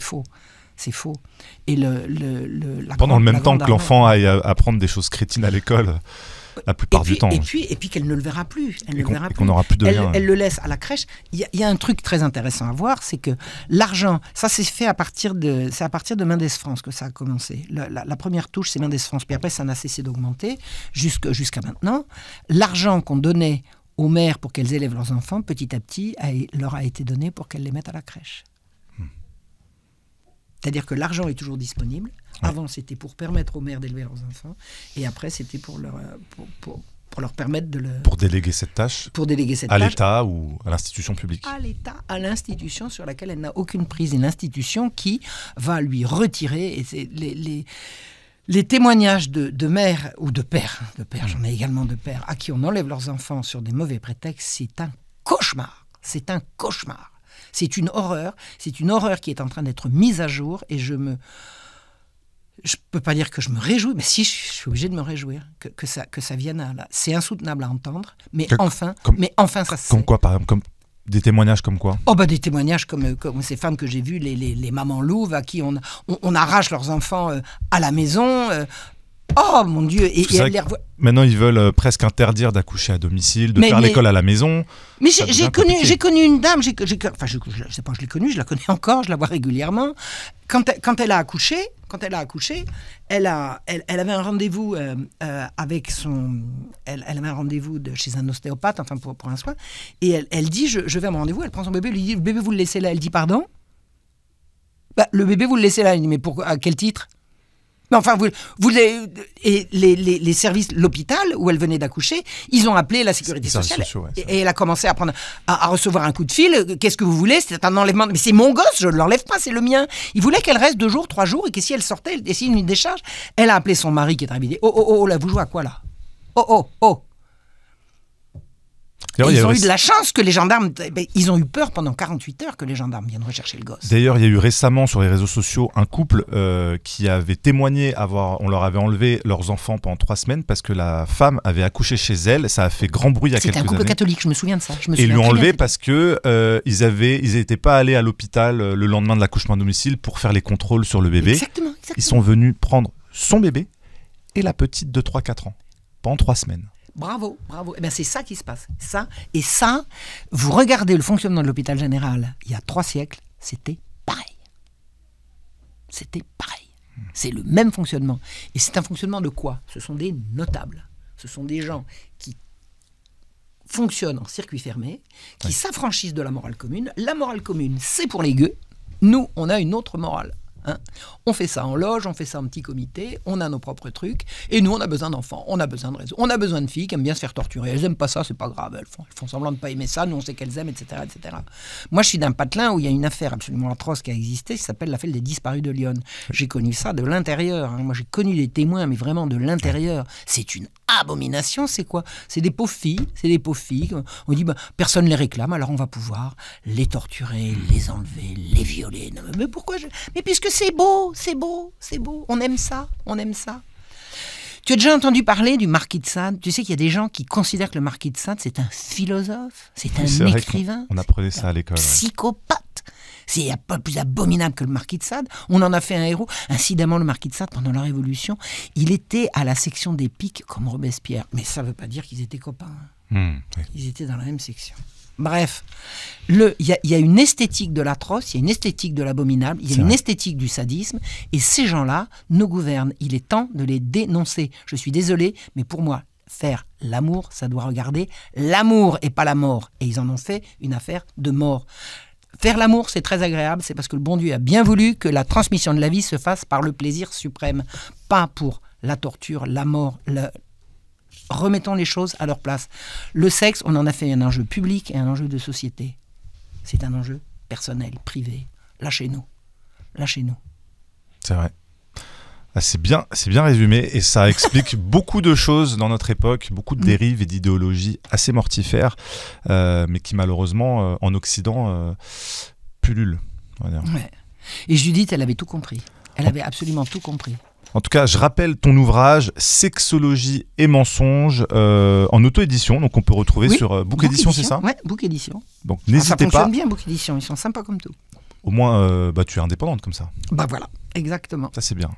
faux. Et pendant le même temps que l'enfant aille apprendre des choses crétines à l'école, la plupart du temps. Et puis qu'elle ne le verra plus. Qu'on n'aura plus de lien. Elle le laisse à la crèche. Il y a un truc très intéressant à voir, c'est que l'argent, ça c'est fait à partir de Mendes France que ça a commencé. La première touche, c'est Mendes France. Puis après, ça n'a cessé d'augmenter jusqu'à maintenant. L'argent qu'on donnait aux mères pour qu'elles élèvent leurs enfants, petit à petit, leur a été donné pour qu'elles les mettent à la crèche. C'est-à-dire que l'argent est toujours disponible. Ouais. Avant, c'était pour permettre aux mères d'élever leurs enfants. Et après, c'était pour leur permettre de Pour déléguer cette tâche à l'État ou à l'institution publique. À l'État, à l'institution sur laquelle elle n'a aucune prise. Une institution qui va lui retirer... Et c'est les témoignages de mères ou de pères, j'en ai également de pères, à qui on enlève leurs enfants sur des mauvais prétextes, c'est un cauchemar. C'est une horreur qui est en train d'être mise à jour et je peux pas dire que je me réjouis, mais si, je suis obligé de me réjouir que ça vienne là. C'est insoutenable à entendre, mais enfin ça se sait. Comme quoi, par exemple, Des témoignages comme quoi? Oh bah des témoignages comme ces femmes que j'ai vues, les mamans louves à qui on arrache leurs enfants à la maison. Oh mon Dieu! Et maintenant, ils veulent presque interdire d'accoucher à domicile, de faire l'école à la maison. Mais j'ai connu une dame, je sais pas, je l'ai connue, je la connais encore, je la vois régulièrement. Quand elle a accouché, elle avait un rendez-vous avec elle avait un rendez-vous chez un ostéopathe, enfin pour un soin, et elle dit je vais à mon rendez-vous, elle prend son bébé, elle lui dit le bébé vous le laissez là, elle dit pardon? Bah, le bébé vous le laissez là, elle dit mais à quel titre? Enfin, les services, l'hôpital où elle venait d'accoucher, ils ont appelé la sécurité sociale et elle a commencé à recevoir un coup de fil. Qu'est-ce que vous voulez? C'est un enlèvement. Mais c'est mon gosse, je ne l'enlève pas, c'est le mien. Il voulait qu'elle reste 2 jours, 3 jours et que si elle sortait, elle décide une décharge. Elle a appelé son mari qui est arrivé. Oh, là, vous jouez à quoi là? Oh. Ils ont eu de la chance que les gendarmes... Ils ont eu peur pendant 48 heures que les gendarmes viennent rechercher le gosse. D'ailleurs, il y a eu récemment sur les réseaux sociaux un couple qui avait témoigné on leur avait enlevé leurs enfants pendant 3 semaines parce que la femme avait accouché chez elle. Ça a fait grand bruit il y a quelques années. C'était un couple catholique, je me souviens de ça. Et ils lui ont enlevé parce que ils n'étaient pas allés à l'hôpital le lendemain de l'accouchement à domicile pour faire les contrôles sur le bébé. Exactement. Ils sont venus prendre son bébé et la petite de 3-4 ans pendant 3 semaines. Bravo. Eh bien, c'est ça qui se passe. Ça, vous regardez le fonctionnement de l'hôpital général il y a 3 siècles, c'était pareil. C'est le même fonctionnement. Et c'est un fonctionnement de quoi? Ce sont des notables. Ce sont des gens qui fonctionnent en circuit fermé, qui s'affranchissent de la morale commune. La morale commune, c'est pour les gueux. Nous, on a une autre morale. On fait ça en loge, on fait ça en petit comité, on a nos propres trucs, et nous on a besoin d'enfants, on a besoin de réseaux, on a besoin de filles qui aiment bien se faire torturer, elles aiment pas ça, c'est pas grave, elles font semblant de pas aimer ça, nous on sait qu'elles aiment, etc., etc. Moi je suis d'un patelin où il y a une affaire absolument atroce qui a existé, qui s'appelle l'affaire des disparus de Lyon. J'ai connu ça de l'intérieur, moi j'ai connu des témoins, mais vraiment de l'intérieur. C'est une abomination, c'est quoi? C'est des pauvres filles, on dit personne les réclame, alors on va pouvoir les torturer, les enlever, les violer. Non, mais pourquoi Mais puisque c'est beau, on aime ça. Tu as déjà entendu parler du marquis de Sade? Tu sais qu'il y a des gens qui considèrent que le marquis de Sade, c'est un philosophe, c'est un écrivain. On apprenait ça à l'école. Psychopathe. Il n'y a pas plus abominable que le marquis de Sade. On en a fait un héros. Incidemment, le marquis de Sade, pendant la Révolution, il était à la section des piques comme Robespierre. Mais ça ne veut pas dire qu'ils étaient copains. Oui. Ils étaient dans la même section. Bref, il y a une esthétique de l'atroce, il y a une esthétique de l'abominable, il y a une esthétique du sadisme, et ces gens-là nous gouvernent. Il est temps de les dénoncer. Je suis désolé, mais pour moi, faire l'amour, ça doit regarder l'amour et pas la mort. Et ils en ont fait une affaire de mort. Faire l'amour, c'est très agréable, c'est parce que le bon Dieu a bien voulu que la transmission de la vie se fasse par le plaisir suprême, pas pour la torture, la mort, Remettons les choses à leur place. Le sexe, on en a fait un enjeu public et un enjeu de société. C'est un enjeu personnel, privé. Lâchez-nous. C'est vrai. C'est bien résumé et ça explique beaucoup de choses dans notre époque, beaucoup de dérives et d'idéologies assez mortifères, mais qui malheureusement en Occident pullulent. On va dire. Ouais. Et Judith, elle avait tout compris. Elle avait absolument tout compris. En tout cas, je rappelle ton ouvrage Sexologie et mensonges en auto-édition, donc on peut retrouver sur Book Édition, c'est ça? Ouais, Book Édition. Donc n'hésitez pas. Ça fonctionne bien, Book Édition, ils sont sympas comme tout. Au moins, tu es indépendante comme ça. Voilà, exactement. Ça c'est bien.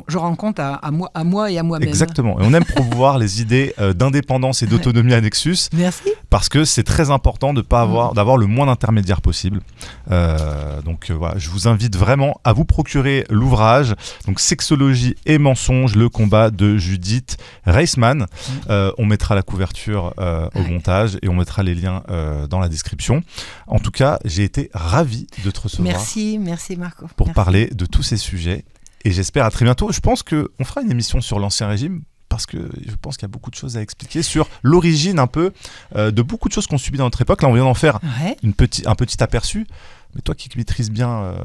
Je rends compte à moi et à moi-même. Exactement. Et on aime promouvoir les idées d'indépendance et d'autonomie à Nexus. Merci. Parce que c'est très important de pas d'avoir le moins d'intermédiaires possible. Donc voilà, je vous invite vraiment à vous procurer l'ouvrage. Donc Sexologie et mensonges, le combat de Judith Reisman. On mettra la couverture au montage et on mettra les liens dans la description. En tout cas, j'ai été ravi de te recevoir. Merci Marco. Pour parler de tous ces sujets. Et j'espère à très bientôt. Je pense qu'on fera une émission sur l'Ancien Régime parce que je pense qu'il y a beaucoup de choses à expliquer sur l'origine un peu de beaucoup de choses qu'on subit dans notre époque. Là, on vient d'en faire un petit aperçu. Mais toi qui maîtrises bien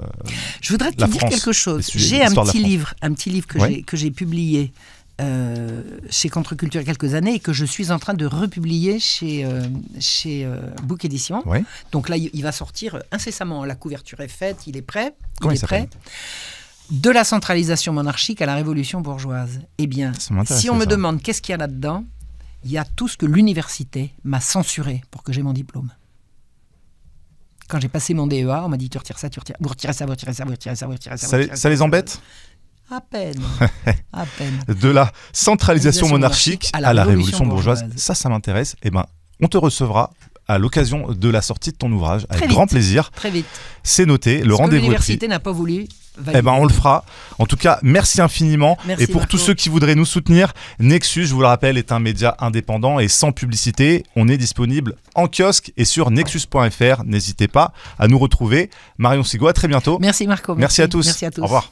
je voudrais te dire quelque chose. J'ai un petit livre que j'ai publié chez Contre-Culture il y a quelques années et que je suis en train de republier chez Book Édition. Ouais. Donc là, il va sortir incessamment. La couverture est faite, il est prêt. Comment il s'appelle ? De la centralisation monarchique à la révolution bourgeoise. Eh bien, si on me demande qu'est-ce qu'il y a là-dedans, il y a tout ce que l'université m'a censuré pour que j'ai mon diplôme. Quand j'ai passé mon DEA, on m'a dit tu retires ça, vous retirez ça, vous retirez ça, vous retirez ça, vous retirez ça. Ça les embête ? À peine. À peine. De la centralisation monarchique à la révolution bourgeoise. Ça m'intéresse. Eh ben, on te recevra à l'occasion de la sortie de ton ouvrage, avec grand plaisir. Très vite. C'est noté, le rendez-vous est pris. L'université n'a pas voulu valider. Eh ben, on le fera. En tout cas, merci infiniment. Merci, et pour Marco. tous ceux qui voudraient nous soutenir, Nexus, je vous le rappelle, est un média indépendant et sans publicité. On est disponible en kiosque et sur nexus.fr. N'hésitez pas à nous retrouver. Marion Sigaud, à très bientôt. Merci Marco. Merci à tous. Merci à tous. Au revoir.